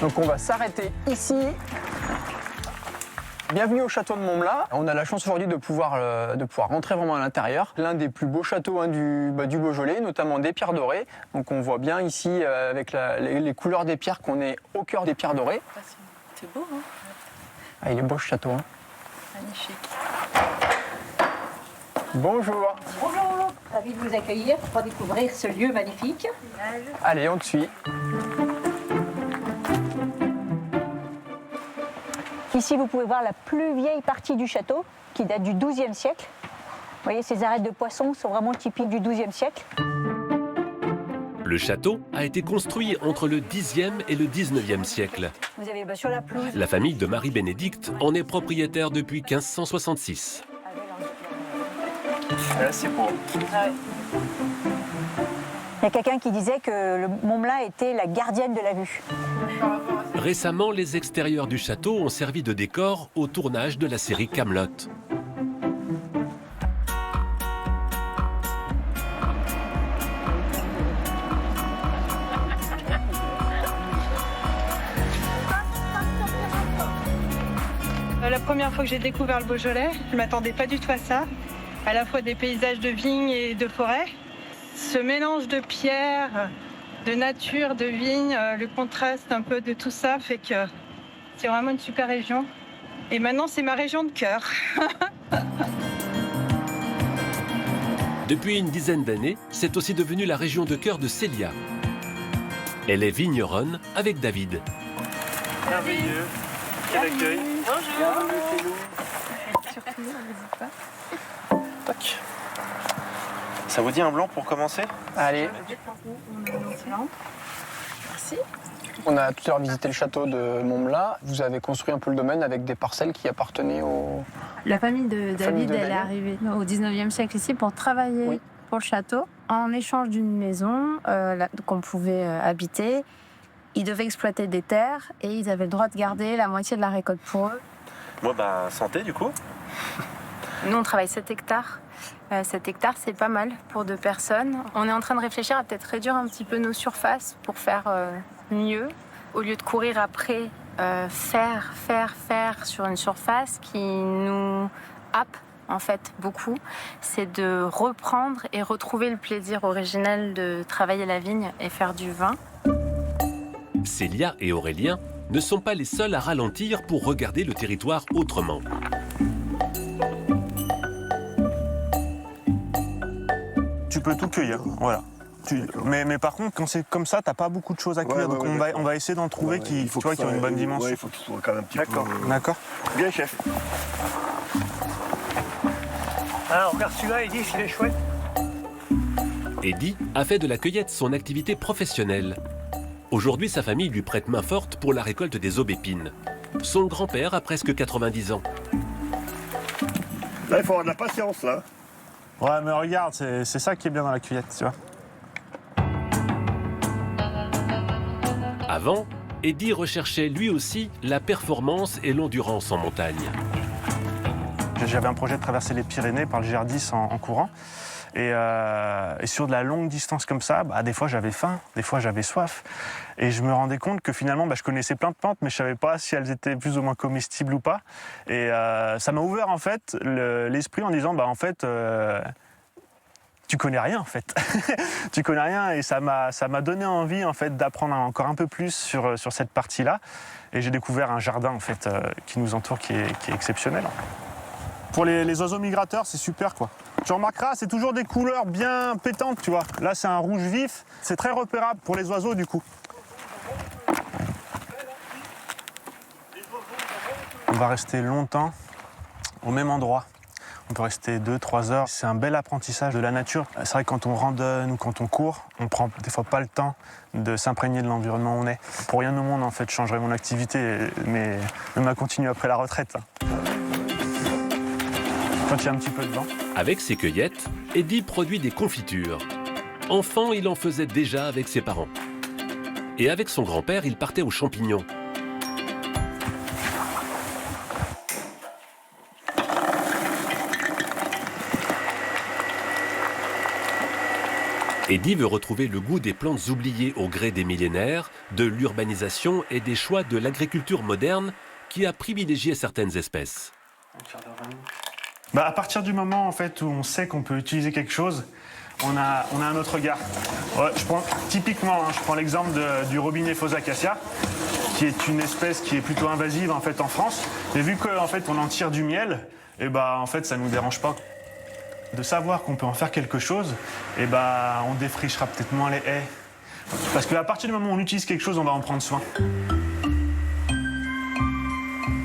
Donc on va s'arrêter ici. Bienvenue au château de Montmlat. On a la chance aujourd'hui de pouvoir rentrer vraiment à l'intérieur. L'un des plus beaux châteaux du Beaujolais, notamment des pierres dorées. Donc on voit bien ici avec les couleurs des pierres qu'on est au cœur des pierres dorées. C'est beau, hein? Ah, il est beau ce château. Hein. Magnifique. Bonjour. Bonjour, ravi de vous accueillir pour découvrir ce lieu magnifique. Allez, on te suit. Ici, vous pouvez voir la plus vieille partie du château, qui date du XIIe siècle. Vous voyez, ces arêtes de poissons sont vraiment typiques du XIIe siècle. Le château a été construit entre le Xe et le XIXe siècle. Vous avez sur la pelouse. La famille de Marie-Bénédicte en est propriétaire depuis 1566. Là, c'est beau. Il y a quelqu'un qui disait que le Montmlat était la gardienne de la vue. Récemment, les extérieurs du château ont servi de décor au tournage de la série Kaamelott. La première fois que j'ai découvert le Beaujolais, je ne m'attendais pas du tout à ça. À la fois des paysages de vignes et de forêts. Ce mélange de pierres, de nature, de vignes, le contraste un peu de tout ça fait que c'est vraiment une super région. Et maintenant, c'est ma région de cœur. Depuis une dizaine d'années, c'est aussi devenu la région de cœur de Célia. Elle est vigneronne avec David. Merveilleux. Quel accueil. Bonjour. Surtout, n'hésite pas. Tac. Ça vous dit un blanc pour commencer? Allez. Merci. On a tout à l'heure visité le château de Montblat. Vous avez construit un peu le domaine avec des parcelles qui appartenaient au... La famille de David, de elle est Daniel. arrivée au 19e siècle ici pour travailler pour le château. En échange d'une maison qu'on pouvait habiter, ils devaient exploiter des terres et ils avaient le droit de garder la moitié de la récolte pour eux. Moi, bah, santé du coup. Nous, on travaille 7 hectares. 7 hectares, c'est pas mal pour 2 personnes. On est en train de réfléchir à peut-être réduire un petit peu nos surfaces pour faire mieux. Au lieu de courir après faire sur une surface qui nous happe en fait beaucoup, c'est de reprendre et retrouver le plaisir originel de travailler la vigne et faire du vin. Célia et Aurélien ne sont pas les seuls à ralentir pour regarder le territoire autrement. Tu peux tout cueillir, voilà. Mais par contre, quand c'est comme ça, t'as pas beaucoup de choses à cueillir, donc on va essayer d'en trouver qui ont une bonne dimension. Il faut que ce soit quand même un petit peu... D'accord. Bien, chef. Ah, regarde celui-là, Eddy, il est chouette. Eddy a fait de la cueillette son activité professionnelle. Aujourd'hui, sa famille lui prête main forte pour la récolte des aubépines. Son grand-père a presque 90 ans. Là, il faut avoir de la patience, là. Ouais, mais regarde, c'est ça qui est bien dans la cueillette, tu vois. Avant, Eddy recherchait lui aussi la performance et l'endurance en montagne. J'avais un projet de traverser les Pyrénées par le GR10 en courant. Et sur de la longue distance comme ça, bah, des fois j'avais faim, des fois j'avais soif. Et je me rendais compte que finalement, bah, je connaissais plein de plantes, mais je savais pas si elles étaient plus ou moins comestibles ou pas. Et ça m'a ouvert en fait l'esprit en disant, bah en fait, tu connais rien en fait. Tu connais rien, et ça m'a donné envie en fait d'apprendre encore un peu plus sur cette partie-là. Et j'ai découvert un jardin en fait qui nous entoure, qui est exceptionnel. Pour les oiseaux migrateurs, c'est super quoi. Tu remarqueras, c'est toujours des couleurs bien pétantes, tu vois. Là, c'est un rouge vif. C'est très repérable pour les oiseaux, du coup. On va rester longtemps au même endroit. On peut rester 2-3 heures. C'est un bel apprentissage de la nature. C'est vrai que quand on randonne ou quand on court, on prend des fois pas le temps de s'imprégner de l'environnement où on est. Pour rien au monde, en fait, je changerais mon activité, mais ma continue après la retraite. Quand il y a un petit peu de vent. Avec ses cueillettes, Eddy produit des confitures. Enfant, il en faisait déjà avec ses parents. Et avec son grand-père, il partait aux champignons. Eddy veut retrouver le goût des plantes oubliées au gré des millénaires, de l'urbanisation et des choix de l'agriculture moderne qui a privilégié certaines espèces. Bah, à partir du moment en fait, où on sait qu'on peut utiliser quelque chose, on a un autre regard. Ouais, typiquement, je prends l'exemple du robinet Fosacacia, qui est une espèce qui est plutôt invasive en fait en France. Et vu qu'en fait on en tire du miel, et bah en fait ça nous dérange pas. De savoir qu'on peut en faire quelque chose, et bah on défrichera peut-être moins les haies. Parce qu'à partir du moment où on utilise quelque chose, on va en prendre soin.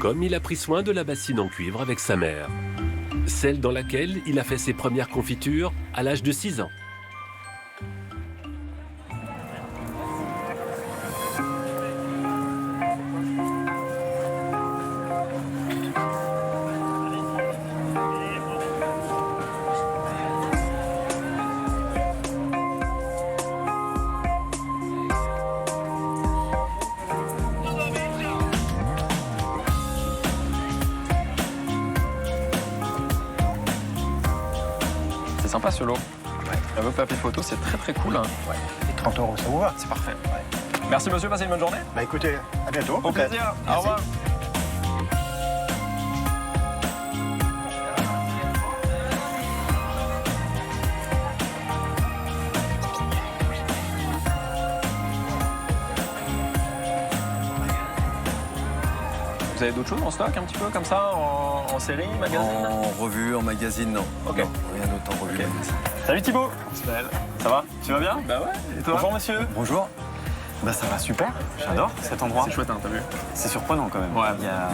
Comme il a pris soin de la bassine en cuivre avec sa mère. Celle dans laquelle il a fait ses premières confitures à l'âge de 6 ans. C'est sympa ce lot. Le papier photo, c'est très cool. Hein. Et 30 €, ça vous va? C'est parfait. Merci monsieur, passez une bonne journée. Bah écoutez, à bientôt. Au plaisir. Au revoir. Vous avez d'autres choses en stock un petit peu comme ça, en série, magazine? En revue, en magazine, non. Ok. Non, rien d'autre en revue. Okay. Salut Thibaut. Ça va? Tu vas bien? Bah ouais, et toi? Bonjour monsieur. Bonjour. Bah ça va super, j'adore cet endroit. C'est chouette, hein, t'as vu? C'est surprenant quand même. Ouais. Il y a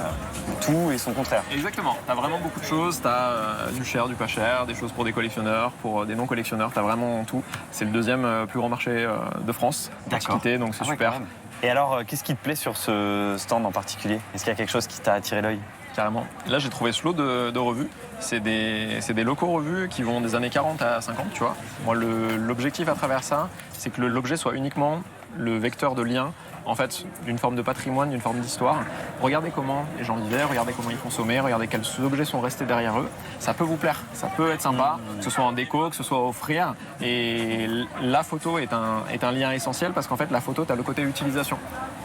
tout et son contraire. Exactement, t'as vraiment beaucoup de choses, t'as du cher, du pas cher, des choses pour des collectionneurs, pour des non-collectionneurs, t'as vraiment tout. C'est le deuxième plus grand marché de France, d'antiquité, donc c'est super. Et alors, qu'est-ce qui te plaît sur ce stand en particulier? Est-ce qu'il y a quelque chose qui t'a attiré l'œil? Carrément. Là, j'ai trouvé ce lot de revues. C'est des locaux revues qui vont des années 40 à 50, tu vois. Moi, l'objectif à travers ça, c'est que l'objet soit uniquement le vecteur de lien, en fait, d'une forme de patrimoine, d'une forme d'histoire. Regardez comment les gens vivaient, regardez comment ils consommaient, regardez quels objets sont restés derrière eux. Ça peut vous plaire, ça peut être sympa, que ce soit en déco, que ce soit à offrir. Et la photo est un lien essentiel parce qu'en fait, la photo, tu as le côté utilisation.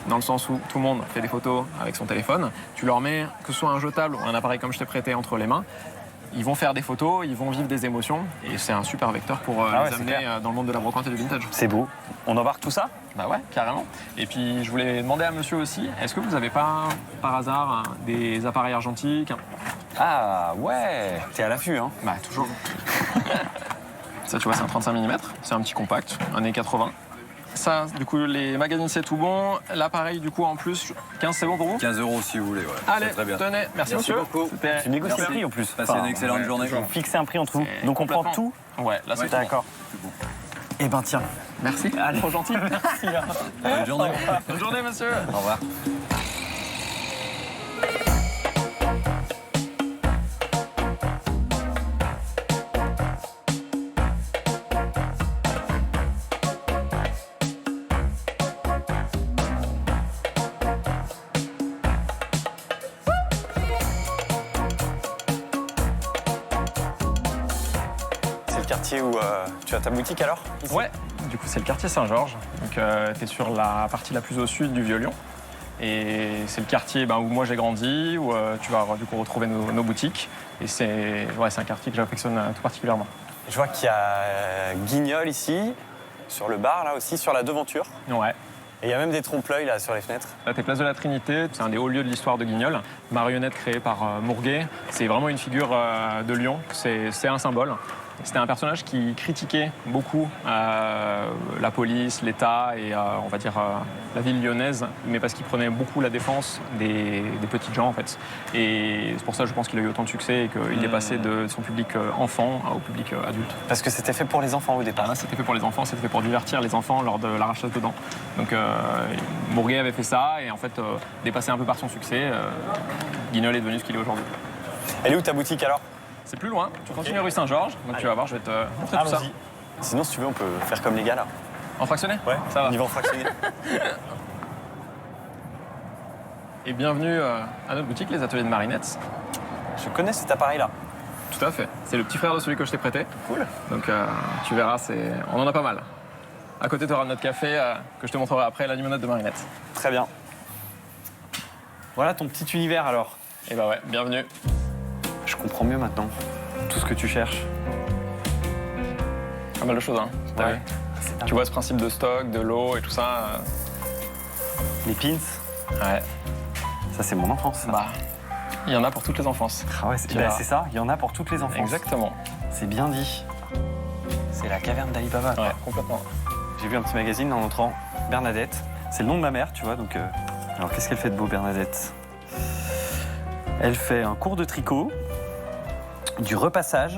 Dans le sens où tout le monde fait des photos avec son téléphone, tu leur mets, que ce soit un jetable ou un appareil comme je t'ai prêté entre les mains, ils vont faire des photos, ils vont vivre des émotions et c'est un super vecteur pour les amener dans le monde de la brocante et du vintage. C'est beau. On en voir tout ça? Bah ouais, carrément. Et puis je voulais demander à monsieur aussi, est-ce que vous n'avez pas par hasard des appareils argentiques? Ah ouais, t'es à l'affût hein? Bah toujours. Ça tu vois c'est un 35 mm, c'est un petit compact, années 80. Ça, du coup, les magazines, c'est tout bon. L'appareil, du coup, en plus, 15, c'est bon pour vous? 15 € si vous voulez, ouais. Allez, très bien. tenez, merci monsieur. Beaucoup. Tu négocies le prix en plus. Passez une excellente journée. Fixer un prix entre vous. Donc on prend tout? Ouais, là c'est tout d'accord. Bon. Eh ben tiens. Merci, trop gentil. Merci. Bonne journée. Bonne journée, monsieur. Au revoir. Où tu as ta boutique alors ici? Ouais, du coup c'est le quartier Saint-Georges. Donc tu es sur la partie la plus au sud du Vieux-Lyon. Et c'est le quartier où moi j'ai grandi, où tu vas du coup retrouver nos boutiques. Et c'est un quartier que j'affectionne tout particulièrement. Je vois qu'il y a Guignol ici, sur le bar là aussi, sur la devanture. Ouais. Et il y a même des trompe-l'œil là sur les fenêtres. Là, t'es place de la Trinité, c'est un des hauts lieux de l'histoire de Guignol. Marionnette créée par Mourguet. C'est vraiment une figure de Lyon, c'est un symbole. C'était un personnage qui critiquait beaucoup la police, l'État et on va dire la ville lyonnaise, mais parce qu'il prenait beaucoup la défense des petites gens en fait. Et c'est pour ça je pense qu'il a eu autant de succès et qu'il est passé de son public enfant au public adulte. Parce que c'était fait pour les enfants au départ. Là, c'était fait pour les enfants, c'était fait pour divertir les enfants lors de l'arrachage de dents. Donc Mourguet avait fait ça et en fait dépassé un peu par son succès, Guignol est devenu ce qu'il est aujourd'hui. Elle est où ta boutique alors? C'est plus loin, tu continues rue Saint-Georges, donc tu vas voir, je vais te montrer tout ça. Sinon, si tu veux, on peut faire comme les gars là. En fractionné? Ouais, ça va. On y va en fractionné. Et bienvenue à notre boutique, les ateliers de Marinette. Je connais cet appareil là. Tout à fait, c'est le petit frère de celui que je t'ai prêté. Cool. Donc tu verras, on en a pas mal. À côté, tu auras notre café que je te montrerai après, la limonade de Marinette. Très bien. Voilà ton petit univers alors. Et bah ouais, bienvenue. Je comprends mieux maintenant tout ce que tu cherches. Pas mal de choses, hein. Ouais. Tu vois ce principe de stock, de lot et tout ça. Les pins. Ouais. Ça, c'est mon enfance. Bah, il y en a pour toutes les enfances. Ah ouais, c'est ça, il y en a pour toutes les enfances. Exactement. C'est bien dit. C'est la caverne d'Ali Baba. Ouais, complètement. J'ai vu un petit magazine en entrant. Bernadette. C'est le nom de ma mère, tu vois. Donc, alors, qu'est-ce qu'elle fait de beau, Bernadette? Elle fait un cours de tricot, du repassage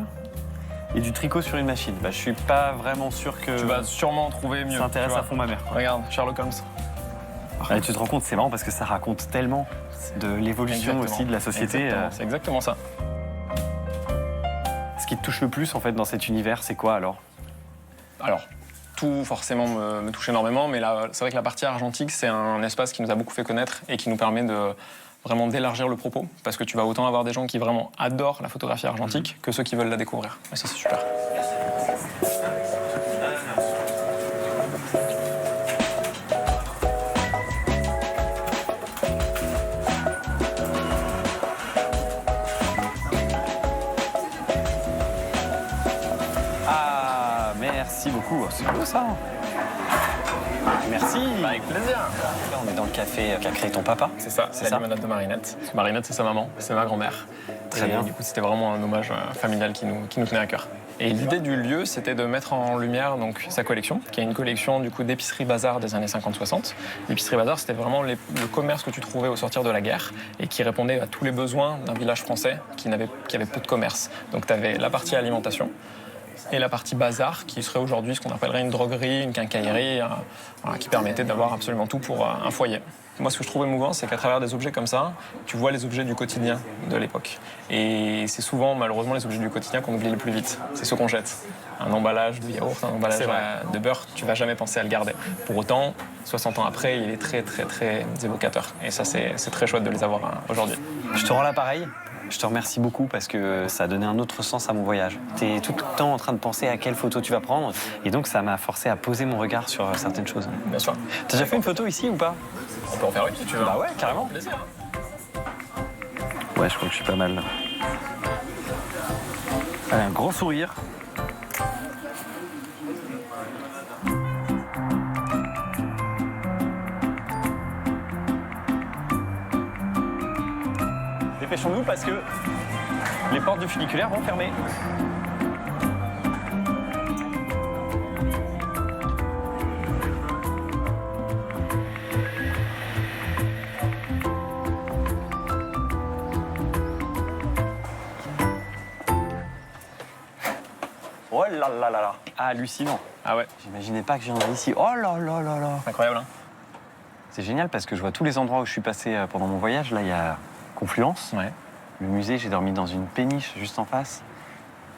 et du tricot sur une machine. Bah, je suis pas vraiment sûr que... Tu vas sûrement trouver mieux. Ça intéresse à fond ma mère. Regarde, Sherlock Holmes. Et tu te rends compte, c'est marrant parce que ça raconte tellement de l'évolution aussi de la société. C'est exactement ça. Ce qui te touche le plus en fait dans cet univers, c'est quoi alors? Alors, tout forcément me touche énormément, mais là, c'est vrai que la partie argentique, c'est un espace qui nous a beaucoup fait connaître et qui nous permet de vraiment d'élargir le propos, parce que tu vas autant avoir des gens qui vraiment adorent la photographie argentique que ceux qui veulent la découvrir. Et ça, c'est super. Ah, merci beaucoup. C'est beau ça. Merci. Bah, avec plaisir. Là, on est dans le café qu'a créé ton papa. C'est ça, c'est la limonade de Marinette. Marinette, c'est sa maman, c'est ma grand-mère. Très bien. Du coup, c'était vraiment un hommage familial qui nous tenait à cœur. Et l'idée du lieu, c'était de mettre en lumière donc, sa collection, qui est une collection du coup, d'épicerie bazar des années 50-60. L'épicerie bazar, c'était vraiment le commerce que tu trouvais au sortir de la guerre et qui répondait à tous les besoins d'un village français qui avait peu de commerce. Donc tu avais la partie alimentation et la partie bazar, qui serait aujourd'hui ce qu'on appellerait une droguerie, une quincaillerie, qui permettait d'avoir absolument tout pour un foyer. Moi, ce que je trouve émouvant, c'est qu'à travers des objets comme ça, tu vois les objets du quotidien de l'époque. Et c'est souvent, malheureusement, les objets du quotidien qu'on oublie le plus vite. C'est ceux qu'on jette. Un emballage de yaourt, un emballage de beurre, tu vas jamais penser à le garder. Pour autant, 60 ans après, il est très, très, très évocateur. Et ça, c'est très chouette de les avoir aujourd'hui. Je te rends l'appareil. Je te remercie beaucoup parce que ça a donné un autre sens à mon voyage. Tu es tout le temps en train de penser à quelle photo tu vas prendre et donc ça m'a forcé à poser mon regard sur certaines choses. Bien sûr. T'as déjà fait une photo ici ou pas? On peut en faire une si tu veux. Bah ouais, carrément. Plaisir. Ouais, je crois que je suis pas mal là. Allez, un grand sourire. Dépêchons-nous parce que les portes du funiculaire vont fermer. Oh là là là là. Ah, hallucinant. Ah ouais. J'imaginais pas que je viendrais ici. Oh là là là là. Incroyable, hein. C'est génial parce que je vois tous les endroits où je suis passé pendant mon voyage. Là, il y a Confluence. Ouais. Le musée, j'ai dormi dans une péniche juste en face.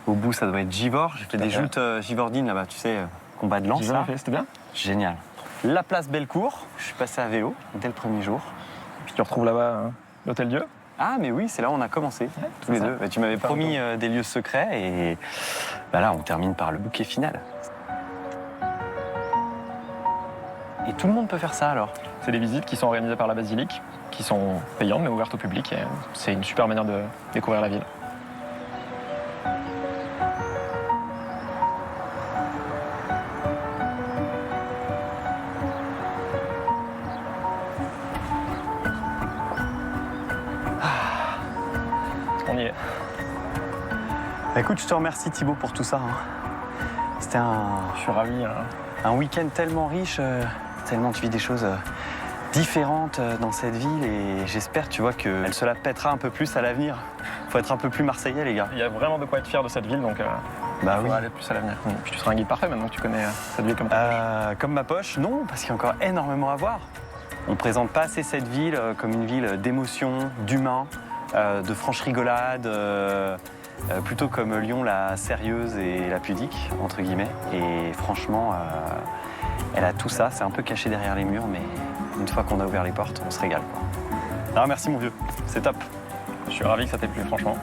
Au bout, ça doit être Givors. J'ai fait des joutes givordines là-bas, tu sais, combat de lance. C'était bien. Génial. La place Bellecour, je suis passé à vélo dès le premier jour. Puis tu retrouves là-bas l'Hôtel Dieu. Ah, mais oui, c'est là où on a commencé, tous les deux. Bah, tu m'avais promis des lieux secrets et bah, là, on termine par le bouquet final. Et tout le monde peut faire ça alors? C'est des visites qui sont organisées par la basilique, qui sont payantes mais ouvertes au public. Et c'est une super manière de découvrir la ville. On y est. Bah, écoute, je te remercie Thibaut pour tout ça. C'était Je suis ravi. Un week-end tellement riche, tellement tu vis des choses différentes dans cette ville et j'espère, tu vois, qu'elle se la pètera un peu plus à l'avenir. Faut être un peu plus marseillais, les gars. Il y a vraiment de quoi être fier de cette ville, donc bah faut aller plus à l'avenir. Puis tu seras un guide parfait maintenant que tu connais cette ville comme ta poche. Comme ma poche, non, parce qu'il y a encore énormément à voir. On ne présente pas assez cette ville comme une ville d'émotion, d'humain, de franche rigolade, plutôt comme Lyon, la sérieuse et la pudique, entre guillemets. Et franchement, elle a tout ça, c'est un peu caché derrière les murs, mais une fois qu'on a ouvert les portes, on se régale, quoi. Alors merci mon vieux, c'est top. Je suis ravi que ça t'ait plu, franchement.